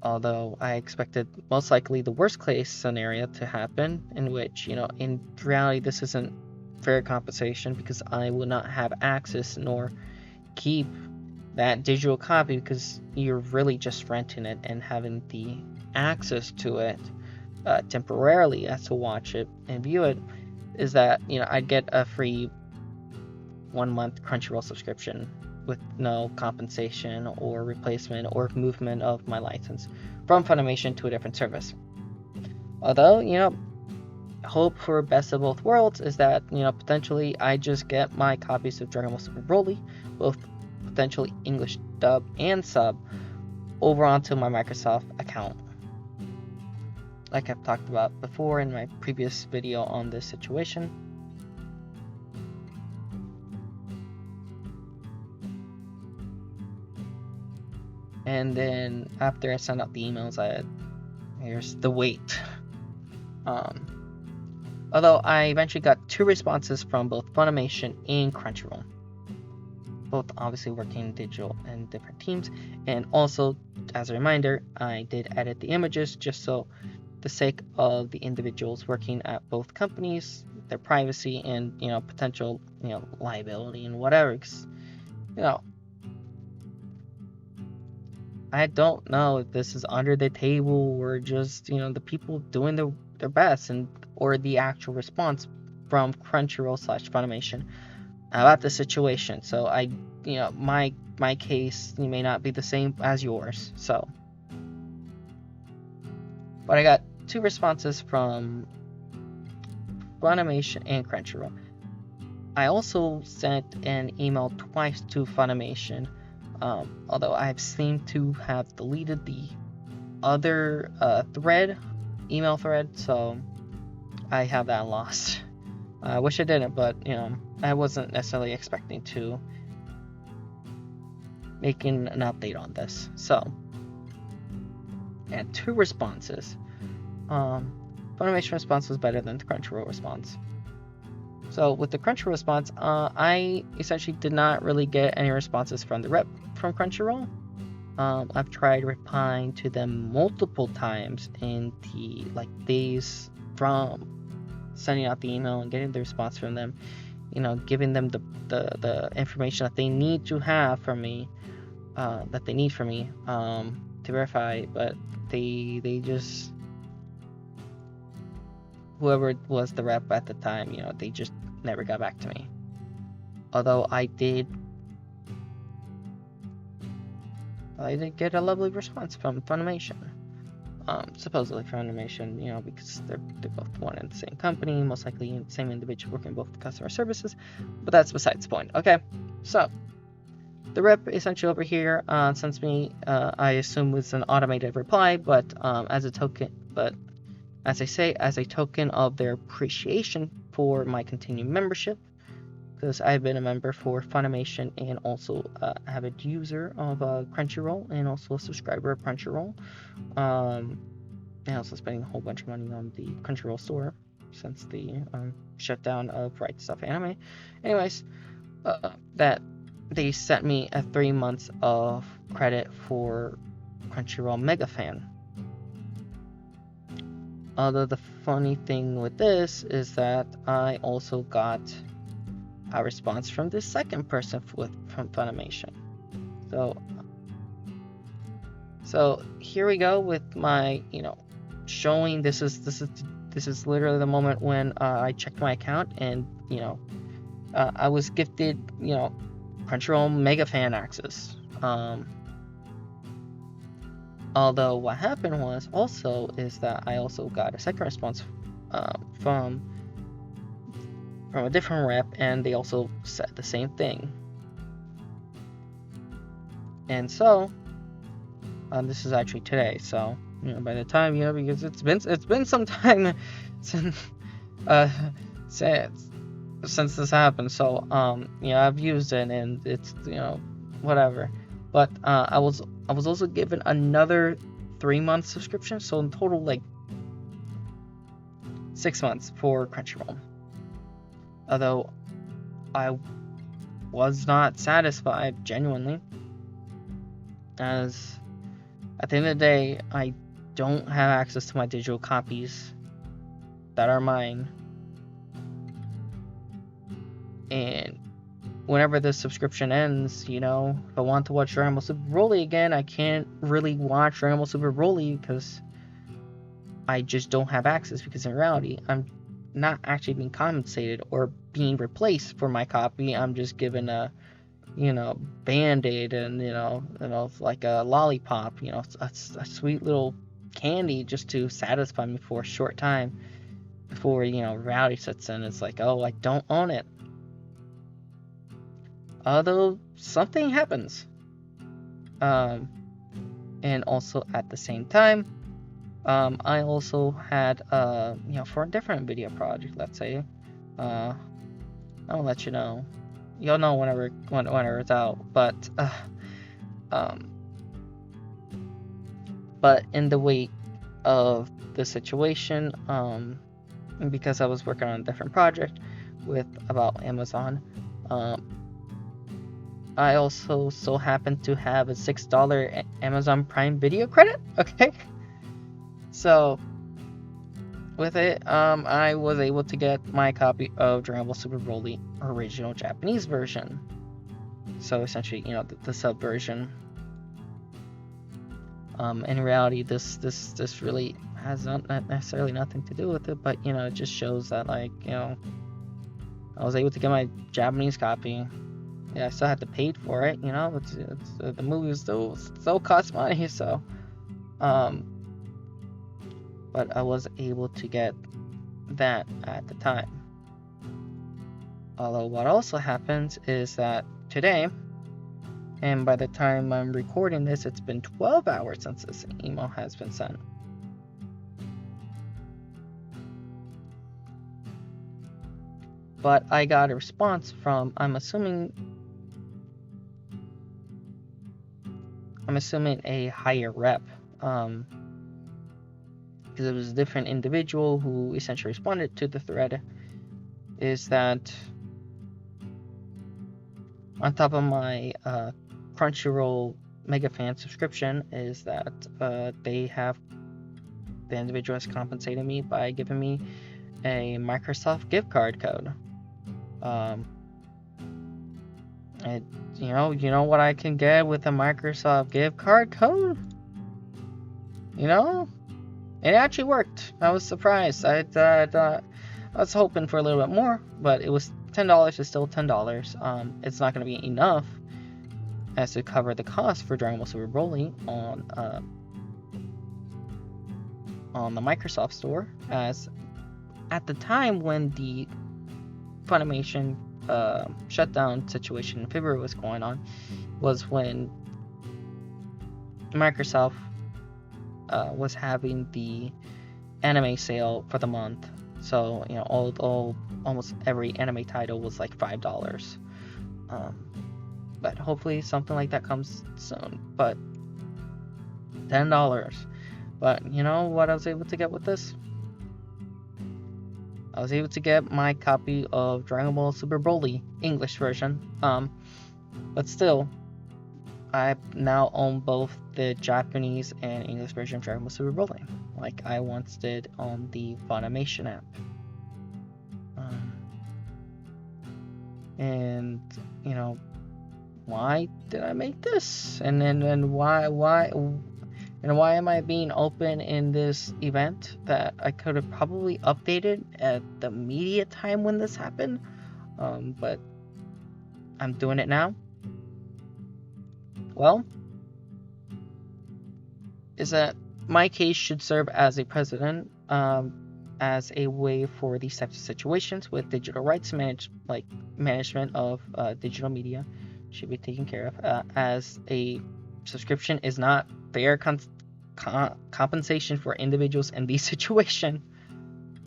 Although I expected most likely the worst case scenario to happen, in which, in reality this isn't fair compensation, because I will not have access nor keep that digital copy, because you're really just renting it and having the access to it temporarily as to watch it and view it, is that I'd get a free 1-month Crunchyroll subscription with no compensation or replacement or movement of my license from Funimation to a different service. Although, hope for best of both worlds is that, potentially I just get my copies of Dragon Ball Super Broly, both potentially English dub and sub, over onto my Microsoft account, like I've talked about before in my previous video on this situation. And then after I sent out the emails, here's the wait. Although I eventually got 2 responses from both Funimation and Crunchyroll, both obviously working digital in different teams. And also, as a reminder, I did edit the images just so the sake of the individuals working at both companies, their privacy and potential liability and whatever. 'Cause, I don't know if this is under the table or just the people doing their best, or the actual response from Crunchyroll / Funimation about the situation. So my case may not be the same as yours. So, but I got 2 responses from Funimation and Crunchyroll. I also sent an email twice to Funimation, although I've seemed to have deleted the other email thread, so I have that lost. I wish I didn't, but I wasn't necessarily expecting to making an update on this. So, and 2 responses. Funimation response was better than the Crunchyroll response. So with the Crunchyroll response, I essentially did not really get any responses from the rep from Crunchyroll. I've tried replying to them multiple times in the days from sending out the email and getting the response from them, giving them the information that they need to have from me, to verify, but they just, whoever was the rep at the time, they just never got back to me. Although I did get a lovely response from Funimation. Supposedly Funimation, because they're both one and the same company, most likely the same individual working both customer services, but that's besides the point. Okay, so the rep essentially over here sends me, I assume it's an automated reply, but as a token of their appreciation for my continued membership, because I've been a member for Funimation and also avid user of Crunchyroll and also a subscriber of Crunchyroll. And also spending a whole bunch of money on the Crunchyroll store since the shutdown of Rightstufanime. Anyways, that they sent me a 3 months of credit for Crunchyroll Mega Fan. Although the funny thing with this is that I also got a response from the second person from Funimation. So here we go with my showing. This is literally the moment when I checked my account and I was gifted Crunchyroll Mega Fan access. Although what happened is that I also got a second response from a different rep, and they also said the same thing. And so this is actually today. So by the time because it's been some time since this happened. So I've used it and it's whatever. But I was also given another 3-month subscription, so in total 6 months for Crunchyroll. Although I was not satisfied genuinely, as at the end of the day I don't have access to my digital copies that are mine, and whenever this subscription ends, if I want to watch Dragon Ball Super Broly again, I can't really watch Dragon Ball Super Broly because I just don't have access, because in reality, I'm not actually being compensated or being replaced for my copy. I'm just given a, Band-Aid and, like a lollipop, a sweet little candy just to satisfy me for a short time before, reality sets in. It's like, oh, I don't own it. Although something happens. And also at the same time, I also had, for a different video project, let's say, I'll let you know. You'll know whenever it's out. But But in the wake of the situation, because I was working on a different project about Amazon, I also so happened to have a $6 Amazon Prime Video credit. Okay, so with it, I was able to get my copy of Dragon Ball Super Broly original Japanese version. So essentially, the sub version. In reality, this really has not necessarily nothing to do with it, but it just shows that, like, I was able to get my Japanese copy. Yeah, I still had to pay for it. It's the movie still costs money. So, but I was able to get that at the time. Although what also happens is that today, and by the time I'm recording this, it's been 12 hours since this email has been sent. But I got a response from, I'm assuming a higher rep, because it was a different individual who essentially responded to the thread, is that on top of my Crunchyroll Mega Fan subscription, is that the individual has compensated me by giving me a Microsoft gift card code. And you know what I can get with a Microsoft gift card code? It actually worked. I was surprised. I was hoping for a little bit more, but it was $10. Is still $10. It's not going to be enough as to cover the cost for Dragon Ball Super Broly on the Microsoft Store, as at the time when the Funimation shutdown situation in February was going on, was when Microsoft was having the anime sale for the month. So almost every anime title was like $5. But hopefully something like that comes soon. But $10. But you know what I was able to get with this? I was able to get my copy of Dragon Ball Super Broly English version. But still, I now own both the Japanese and English version of Dragon Ball Super Broly, like I once did on the Funimation app. And why did I make this? And why am I being open in this event that I could have probably updated at the media time when this happened? But I'm doing it now. Well, is that my case should serve as a precedent, as a way for these types of situations with digital rights management of digital media should be taken care of, as a subscription is not fair compensation for individuals in these situations,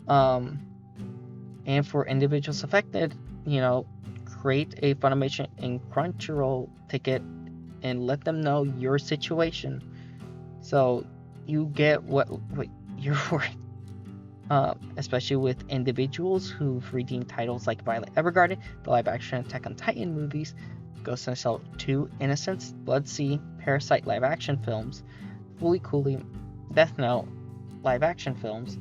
and for individuals affected, create a Funimation and Crunchyroll ticket and let them know your situation, so you get what you're worth. Especially with individuals who've redeemed titles like Violet Evergarden, the live-action Attack on Titan movies, Ghost in the Shell 2, Innocence, Blood Sea, Parasite live-action films, Fooly Cooly, Death Note live-action films,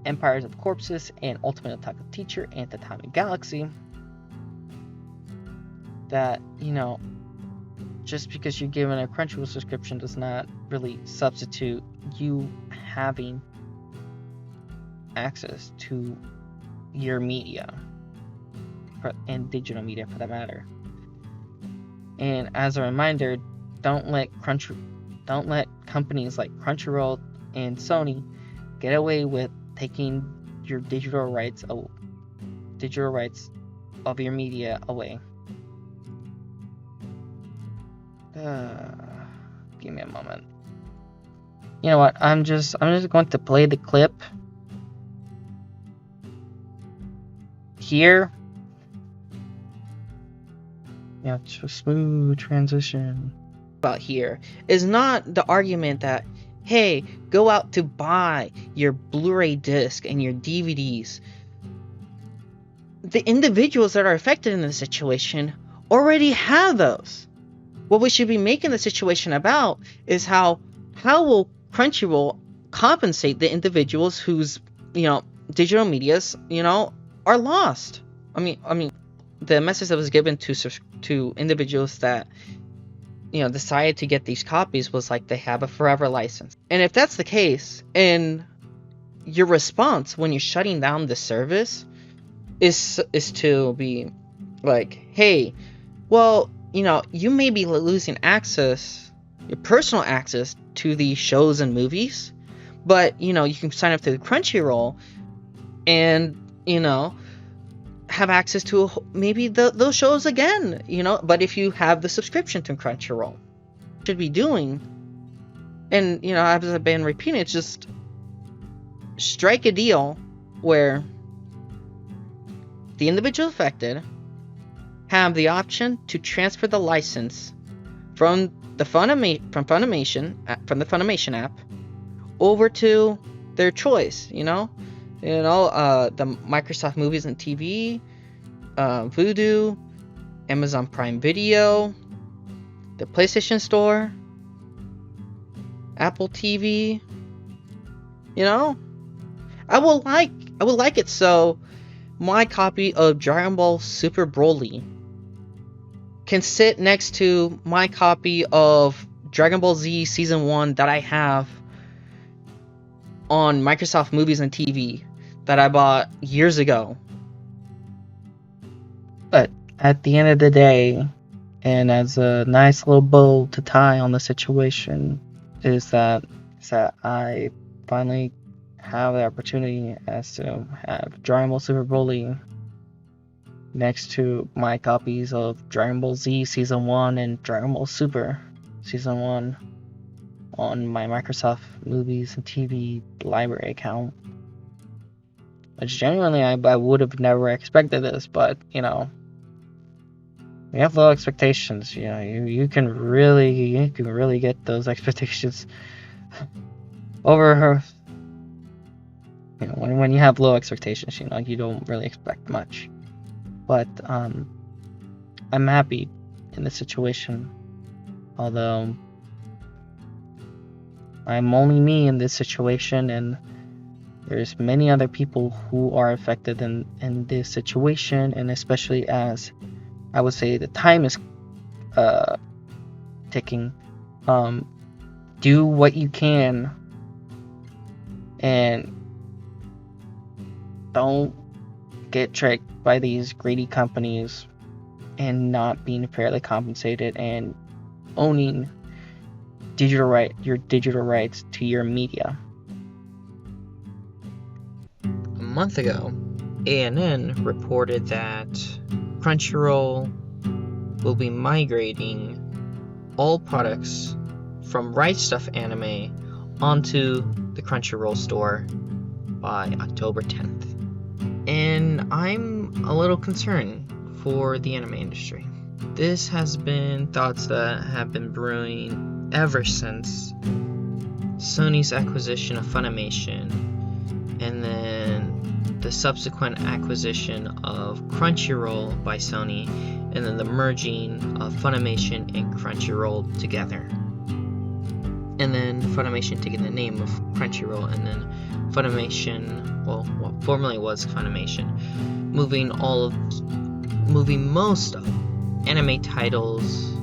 Empires of Corpses, and Ultimate Attack of Teacher and Tatami Galaxy. That, just because you're given a Crunchyroll subscription does not really substitute you having access to your media, and digital media for that matter. And as a reminder, don't let companies like Crunchyroll and Sony get away with taking your digital rights of your media away. Give me a moment. You know what? I'm just going to play the clip here. Yeah, it's a smooth transition. about here is not the argument that, hey, go out to buy your Blu-ray disc and your DVDs. The individuals that are affected in this situation already have those. What we should be making the situation about is how will Crunchyroll compensate the individuals whose, digital medias, are lost. I mean, the message that was given to individuals that, decided to get these copies was like they have a forever license. And if that's the case, and your response when you're shutting down the service is to be like, hey, well, you may be losing access, your personal access to these shows and movies, but, you can sign up to Crunchyroll and, have access to maybe those shows again, but if you have the subscription to Crunchyroll. Should be doing, and, as I've been repeating, it's just strike a deal where the individual affected have the option to transfer the license from the Funimation app over to their choice, the Microsoft Movies and TV, Vudu, Amazon Prime Video, the PlayStation Store, Apple TV. I would like it so my copy of Dragon Ball Super Broly can sit next to my copy of Dragon Ball Z Season 1 that I have on Microsoft Movies and TV that I bought years ago. But at the end of the day, and as a nice little bow to tie on the situation, is that I finally have the opportunity as to have Dragon Ball Super Broly next to my copies of Dragon Ball Z Season 1 and Dragon Ball Super Season 1 on my Microsoft Movies and TV library account. Which genuinely I would have never expected this, but, we have low expectations. You can really get those expectations over her. When you have low expectations, you don't really expect much. But I'm happy in this situation, although I'm only me in this situation, and there's many other people who are affected in this situation, and especially as I would say the time is ticking. Do what you can, and don't get tricked by these greedy companies and not being fairly compensated and owning your digital rights to your media. A month ago, ANN reported that Crunchyroll will be migrating all products from Rightstufanime onto the Crunchyroll store by October 10th. And I'm a little concerned for the anime industry. This has been thoughts that have been brewing ever since Sony's acquisition of Funimation, and then the subsequent acquisition of Crunchyroll by Sony, and then the merging of Funimation and Crunchyroll together. And then Funimation taking the name of Crunchyroll, and then Funimation, well, what formerly was Funimation, moving most of anime titles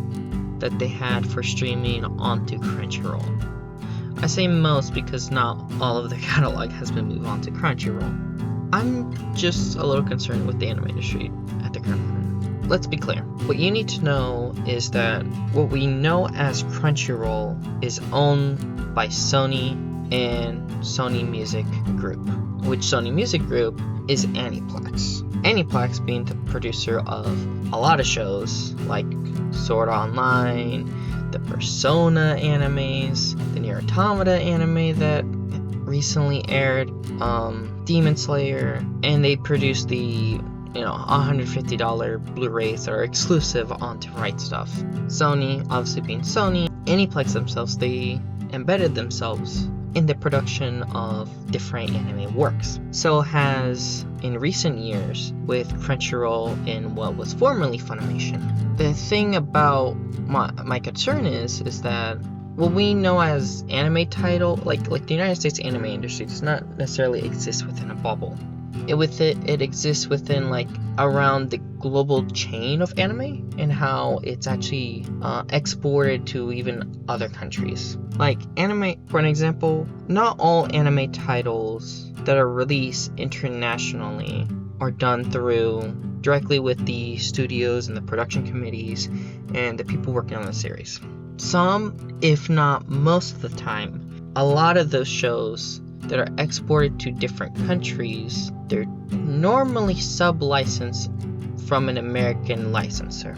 that they had for streaming onto Crunchyroll. I say most because not all of their catalog has been moved onto Crunchyroll. I'm just a little concerned with the anime industry at the current moment. Let's be clear. What you need to know is that what we know as Crunchyroll is owned by Sony and Sony Music Group, which Sony Music Group is Aniplex. Aniplex being the producer of a lot of shows like Sword Art Online, the Persona animes, the Nier Automata anime that recently aired, Demon Slayer, and they produced the $150 Blu-rays that are exclusive onto Right Stuff. Sony, obviously being Sony, Aniplex themselves, they embedded themselves in the production of different anime works. So has in recent years with Crunchyroll in what was formerly Funimation. The thing about my concern is that what we know as anime title, like the United States anime industry, does not necessarily exist within a bubble. It exists within like around the global chain of anime and how it's actually exported to even other countries. Like anime, for an example, not all anime titles that are released internationally are done directly with the studios and the production committees and the people working on the series. Some, if not most of the time, a lot of those shows that are exported to different countries, they're normally sub-licensed from an American licensor.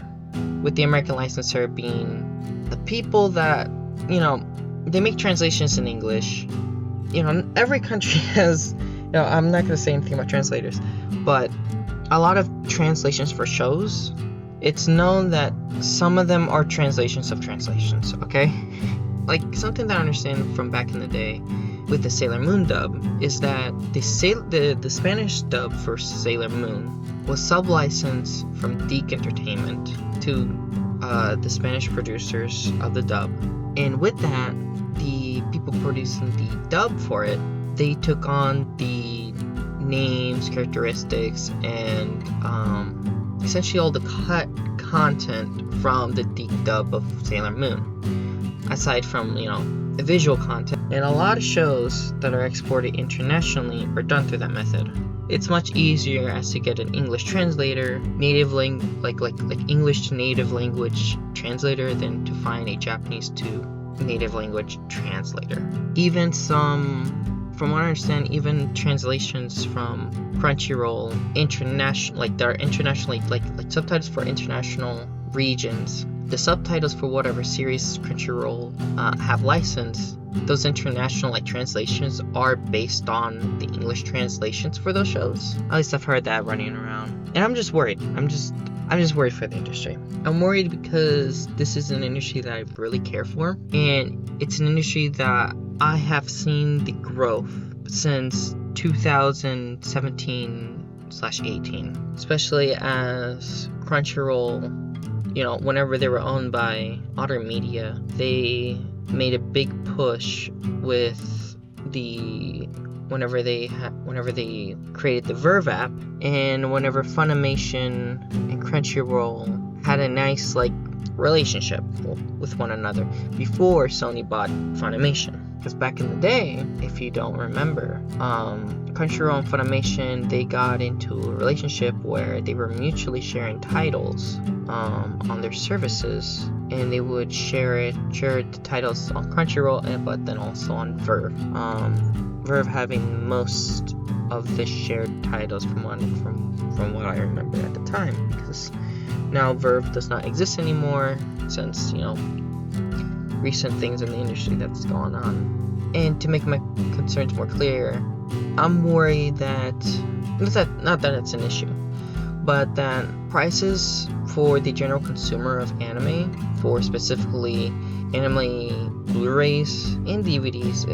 With the American licensor being the people that, they make translations in English. Every country has, I'm not going to say anything about translators, but a lot of translations for shows, it's known that some of them are translations of translations, okay? Like, something that I understand from back in the day with the Sailor Moon dub is that the Spanish dub for Sailor Moon was sub-licensed from Deke Entertainment to the Spanish producers of the dub. And with that, the people producing the dub for it, they took on the names, characteristics, and essentially all the content from the Deke dub of Sailor Moon, aside from the visual content. And a lot of shows that are exported internationally are done through that method. It's much easier as to get an English translator, like English to native language translator, than to find a Japanese to native language translator. Even from what I understand, even translations from Crunchyroll, there are internationally, like subtitles for international regions. The subtitles for whatever series Crunchyroll have licensed, those international translations are based on the English translations for those shows. At least I've heard that running around. And I'm just worried. I'm just worried for the industry. I'm worried because this is an industry that I really care for, and it's an industry that I have seen the growth since 2017/18, especially as Crunchyroll, whenever they were owned by Otter Media, they made a big push with whenever they created the Verve app, and whenever Funimation and Crunchyroll had a nice relationship with one another before Sony bought Funimation. Because back in the day, if you don't remember, Crunchyroll and Funimation, they got into a relationship where they were mutually sharing titles on their services, and they would share the titles on Crunchyroll, but then also on Verve. Verve having most of the shared titles from what I remember at the time, because now Verve does not exist anymore since recent things in the industry that's gone on. And to make my concerns more clear, I'm worried that not that it's an issue, but that prices for the general consumer of anime, for specifically anime Blu-rays and DVDs,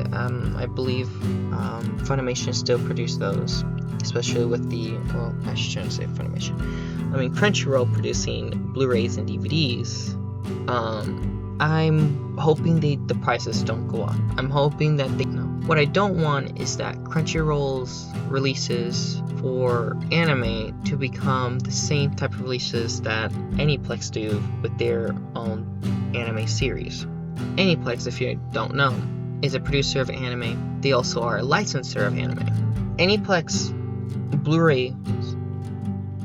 I believe Funimation still produce those, especially with I shouldn't say Funimation. I mean Crunchyroll producing Blu-rays and DVDs. I'm hoping the prices don't go up. I'm hoping that what I don't want is that Crunchyroll's releases for anime to become the same type of releases that Aniplex do with their own anime series. Aniplex, if you don't know, is a producer of anime. They also are a licensor of anime. Aniplex Blu-rays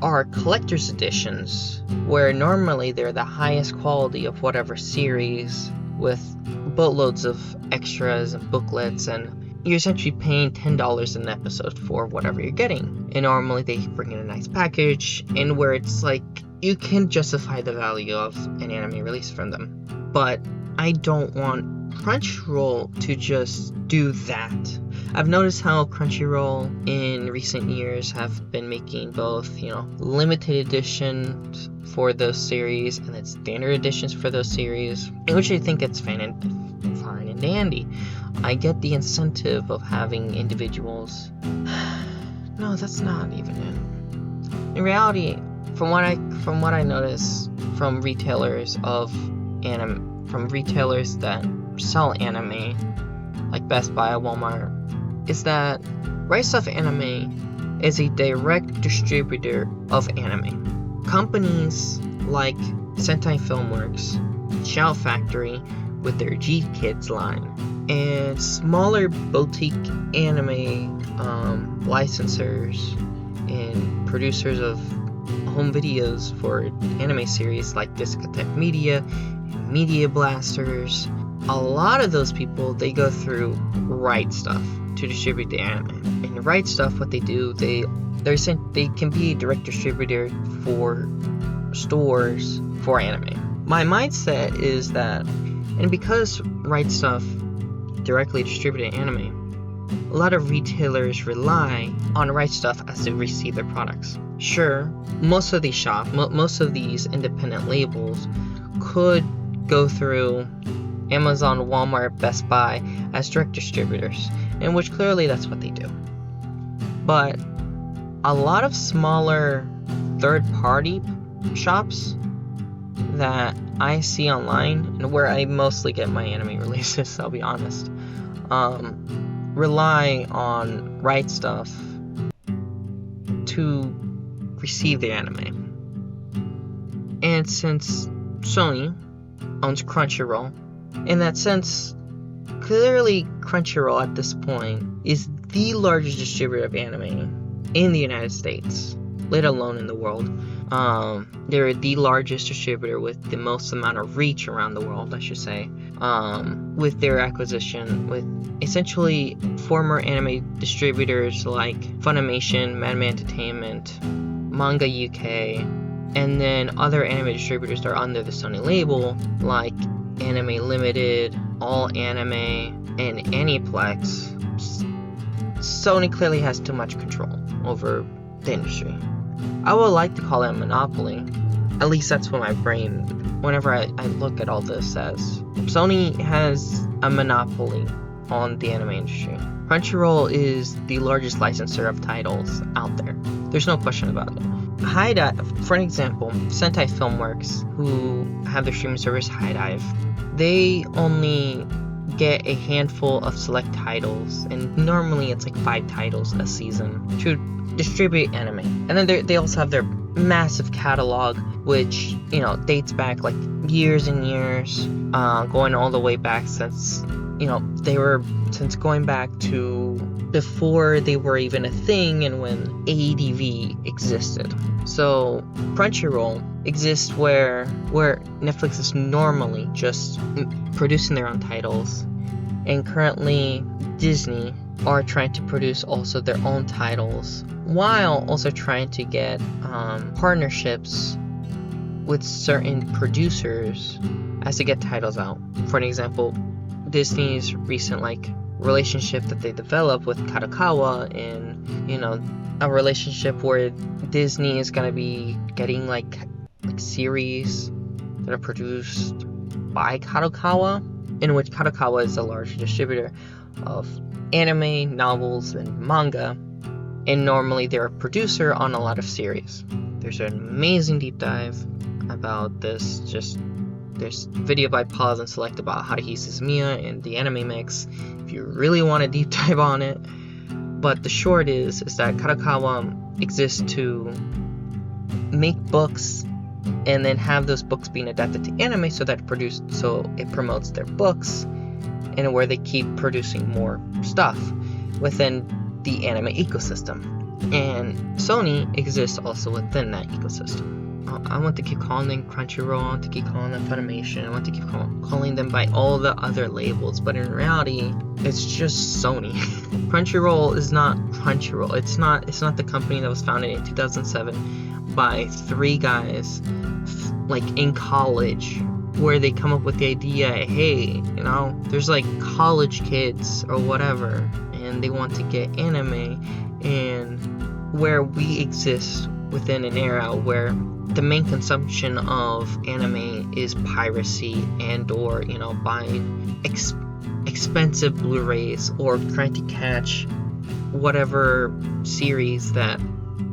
are collector's editions, where normally they're the highest quality of whatever series, with boatloads of extras and booklets, and you're essentially paying $10 an episode for whatever you're getting. And normally they bring in a nice package, and where it's you can justify the value of an anime release from them. But I don't want Crunchyroll to just do that. I've noticed how Crunchyroll in recent years have been making both, limited editions for those series and then standard editions for those series, in which I think it's fine and dandy. I get the incentive of having individuals. No, that's not even it. In reality, from what I notice from retailers that sell anime, like Best Buy, Walmart, is that Rightstufanime is a direct distributor of anime. Companies like Sentai Filmworks, Shout Factory with their G-Kids line, and smaller boutique anime licensors and producers of home videos for anime series like Discotech Media and Media Blasters. A lot of those people, they go through Right Stuff to distribute the anime. And Right Stuff, what they do, they can be a direct distributor for stores for anime. My mindset is that, and because Right Stuff directly distributed anime, a lot of retailers rely on Right Stuff as they receive their products. Sure, most of these independent labels could go through Amazon, Walmart, Best Buy as direct distributors, in which clearly that's what they do. But a lot of smaller third-party shops that I see online, and where I mostly get my anime releases, I'll be honest, rely on Right Stuff to receive the anime. And since Sony owns Crunchyroll, in that sense, clearly Crunchyroll at this point is the largest distributor of anime in the United States, let alone in the world. They're the largest distributor with the most amount of reach around the world, I should say, with their acquisition with essentially former anime distributors like Funimation, Madman Entertainment, Manga UK, and then other anime distributors that are under the Sony label like Anime Limited, All Anime, and Aniplex. Sony clearly has too much control over the industry. I would like to call it a monopoly. At least that's what my brain, whenever I look at all this, says. Sony has a monopoly on the anime industry. Crunchyroll is the largest licensor of titles out there. There's no question about it. HiDive, for an example, Sentai Filmworks, who have their streaming service HiDive, they only get a handful of select titles, and normally it's like 5 titles a season to distribute anime. And then they also have their massive catalog, which dates back like years and years, going all the way back since going back to before they were even a thing and when ADV existed. So Crunchyroll exists where Netflix is normally just producing their own titles, and currently Disney are trying to produce also their own titles, while also trying to get partnerships with certain producers as to get titles out. For an example, Disney's recent relationship that they developed with Kadokawa, and a relationship where Disney is gonna be getting like series that are produced by Kadokawa, in which Kadokawa is a large distributor of anime, novels, and manga, and normally they're a producer on a lot of series. There's an amazing deep dive about this. There's a video by Pause and Select about Haruhi Suzumiya and the anime mix, if you really want a deep dive on it. But the short is that Kadokawa exists to make books and then have those books being adapted to anime so it promotes their books, and where they keep producing more stuff within the anime ecosystem. And Sony exists also within that ecosystem. I want to keep calling them Crunchyroll, I want to keep calling them Funimation, I want to keep calling them by all the other labels, but in reality, it's just Sony. Crunchyroll is not Crunchyroll. It's not the company that was founded in 2007 by 3 guys in college where they come up with the idea, hey, there's like college kids or whatever, and they want to get anime, and where we exist within an era where the main consumption of anime is piracy and or buying expensive Blu-rays or trying to catch whatever series that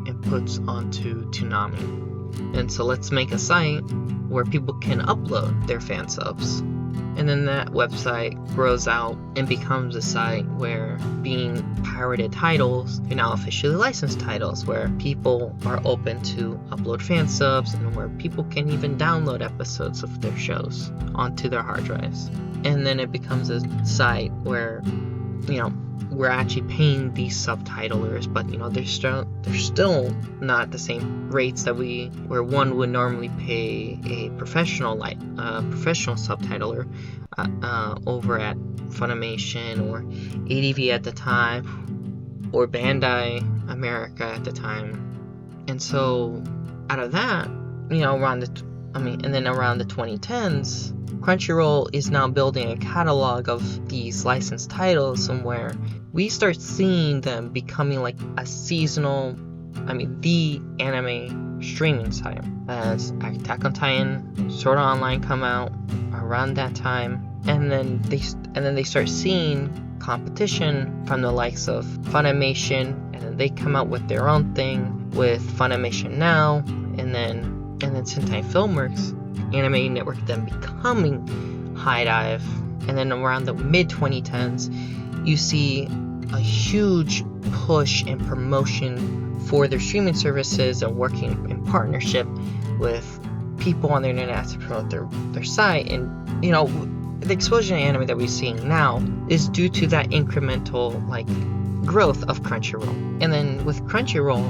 it puts onto Toonami. And so let's make a site where people can upload their fan subs. And then that website grows out and becomes a site where being pirated titles are now officially licensed titles, where people are open to upload fan subs and where people can even download episodes of their shows onto their hard drives. And then it becomes a site where, we're actually paying these subtitlers, but they're still not the same rates that where one would normally pay a professional subtitler over at Funimation or ADV at the time, or Bandai America at the time. And so out of that, around the 2010s, Crunchyroll is now building a catalog of these licensed titles, and where we start seeing them becoming like a seasonal, the anime streaming site. As Attack on Titan, Sword Art Online come out around that time, and then they start seeing competition from the likes of Funimation, and then they come out with their own thing with Funimation Now, and then Sentai Filmworks Anime Network then becoming High Dive. And then around the mid-2010s, you see a huge push and promotion for their streaming services and working in partnership with people on the internet to promote their site. And the explosion of anime that we're seeing now is due to that incremental growth of Crunchyroll. And then with Crunchyroll,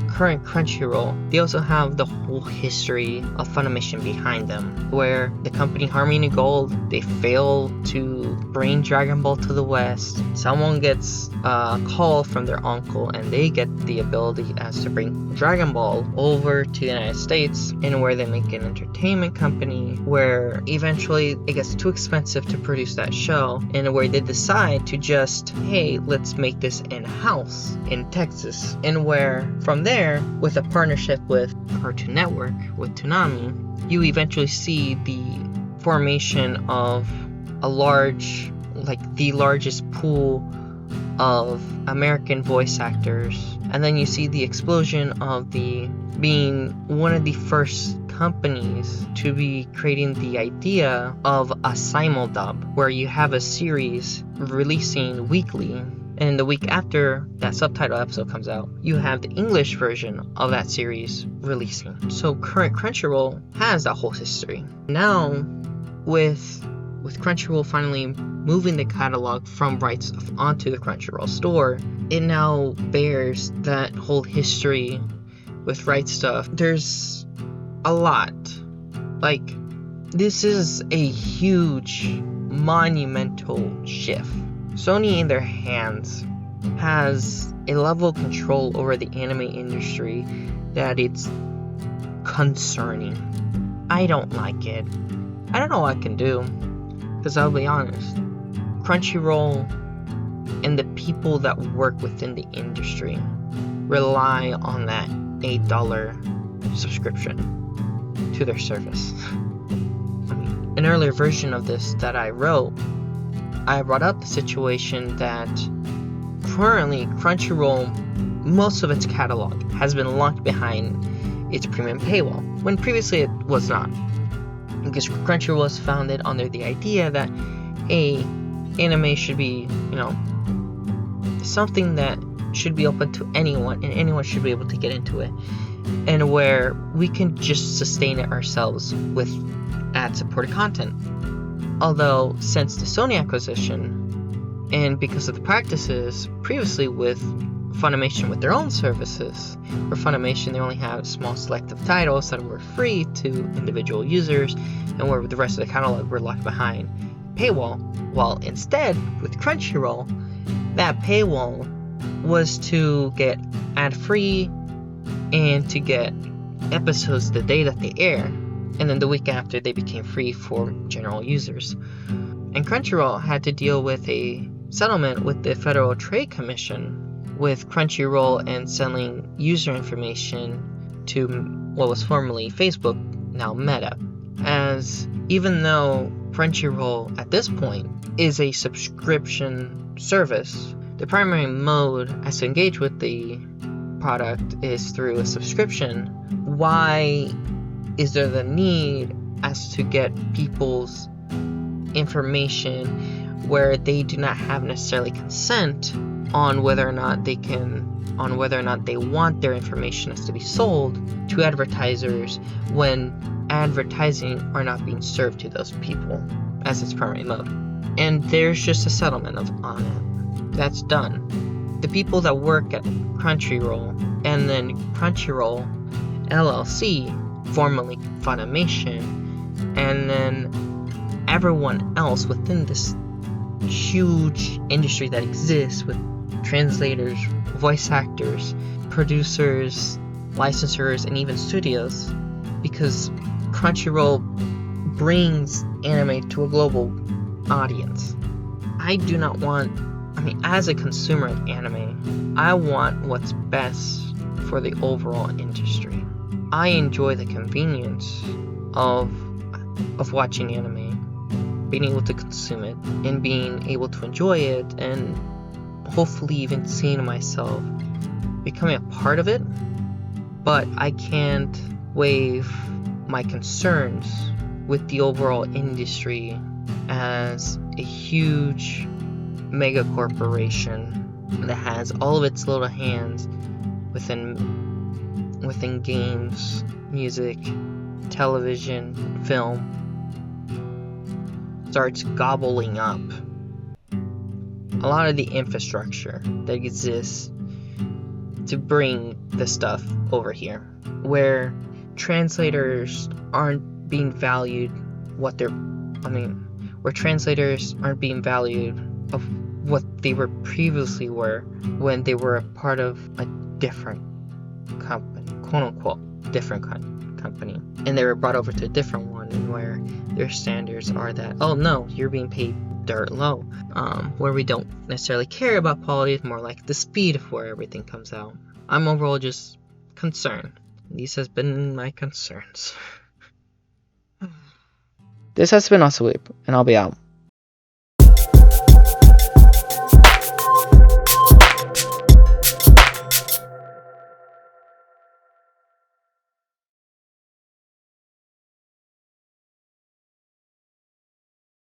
current Crunchyroll, they also have the whole history of Funimation behind them, where the company Harmony Gold, they fail to bring Dragon Ball to the West. Someone gets a call from their uncle, and they get the ability as to bring Dragon Ball over to the United States, and where they make an entertainment company, where eventually it gets too expensive to produce that show, and where they decide to just, hey, let's make this in-house in Texas. And where from there, with a partnership with Cartoon Network, with Toonami, you eventually see the formation of the largest pool of American voice actors. And then you see the explosion of being one of the first companies to be creating the idea of a simuldub, where you have a series releasing weekly, and the week after that subtitle episode comes out, you have the English version of that series releasing. So current Crunchyroll has that whole history. Now, with Crunchyroll finally moving the catalog from rights onto the Crunchyroll store, it now bears that whole history with rights stuff. There's a lot. This is a huge, monumental shift. Sony in their hands has a level of control over the anime industry that it's concerning. I don't like it. I don't know what I can do, because I'll be honest, Crunchyroll and the people that work within the industry rely on that $8 subscription to their service. An earlier version of this that I wrote, I brought up the situation that currently Crunchyroll, most of its catalog has been locked behind its premium paywall, when previously it was not. Because Crunchyroll was founded under the idea that anime should be, something that should be open to anyone, and anyone should be able to get into it, and where we can just sustain it ourselves with ad-supported content. Although, since the Sony acquisition, and because of the practices previously with Funimation with their own services, where Funimation, they only have small selective titles that were free to individual users, and where the rest of the catalog were locked behind paywall, while instead, with Crunchyroll, that paywall was to get ad-free and to get episodes the day that they air. and then the week after they became free for general users. And Crunchyroll had to deal with a settlement with the Federal Trade Commission, with Crunchyroll and selling user information to what was formerly Facebook, now Meta. As even though Crunchyroll at this point is a subscription service, the primary mode as to engage with the product is through a subscription. Why is there the need as to get people's information where they do not have necessarily consent on whether or not they want their information as to be sold to advertisers, when advertising are not being served to those people as its primary mode? And there's just a settlement on it that's done. The people that work at Crunchyroll, and then Crunchyroll LLC, formerly Funimation, and then everyone else within this huge industry that exists with translators, voice actors, producers, licensors, and even studios, because Crunchyroll brings anime to a global audience. As a consumer of anime, I want what's best for the overall industry. I enjoy the convenience of watching anime, being able to consume it, and being able to enjoy it, and hopefully even seeing myself becoming a part of it. But I can't waive my concerns with the overall industry as a huge mega corporation that has all of its little hands within games, music, television, film, starts gobbling up a lot of the infrastructure that exists to bring the stuff over here, where translators aren't being valued where translators aren't being valued of what they were previously were when they were a part of a different company, quote unquote different company, and they were brought over to a different one where their standards are that, oh no, you're being paid dirt low, where we don't necessarily care about quality, it's more like the speed of where everything comes out. I'm overall just concerned. These has been my concerns. This has been Asweep, and I'll be out.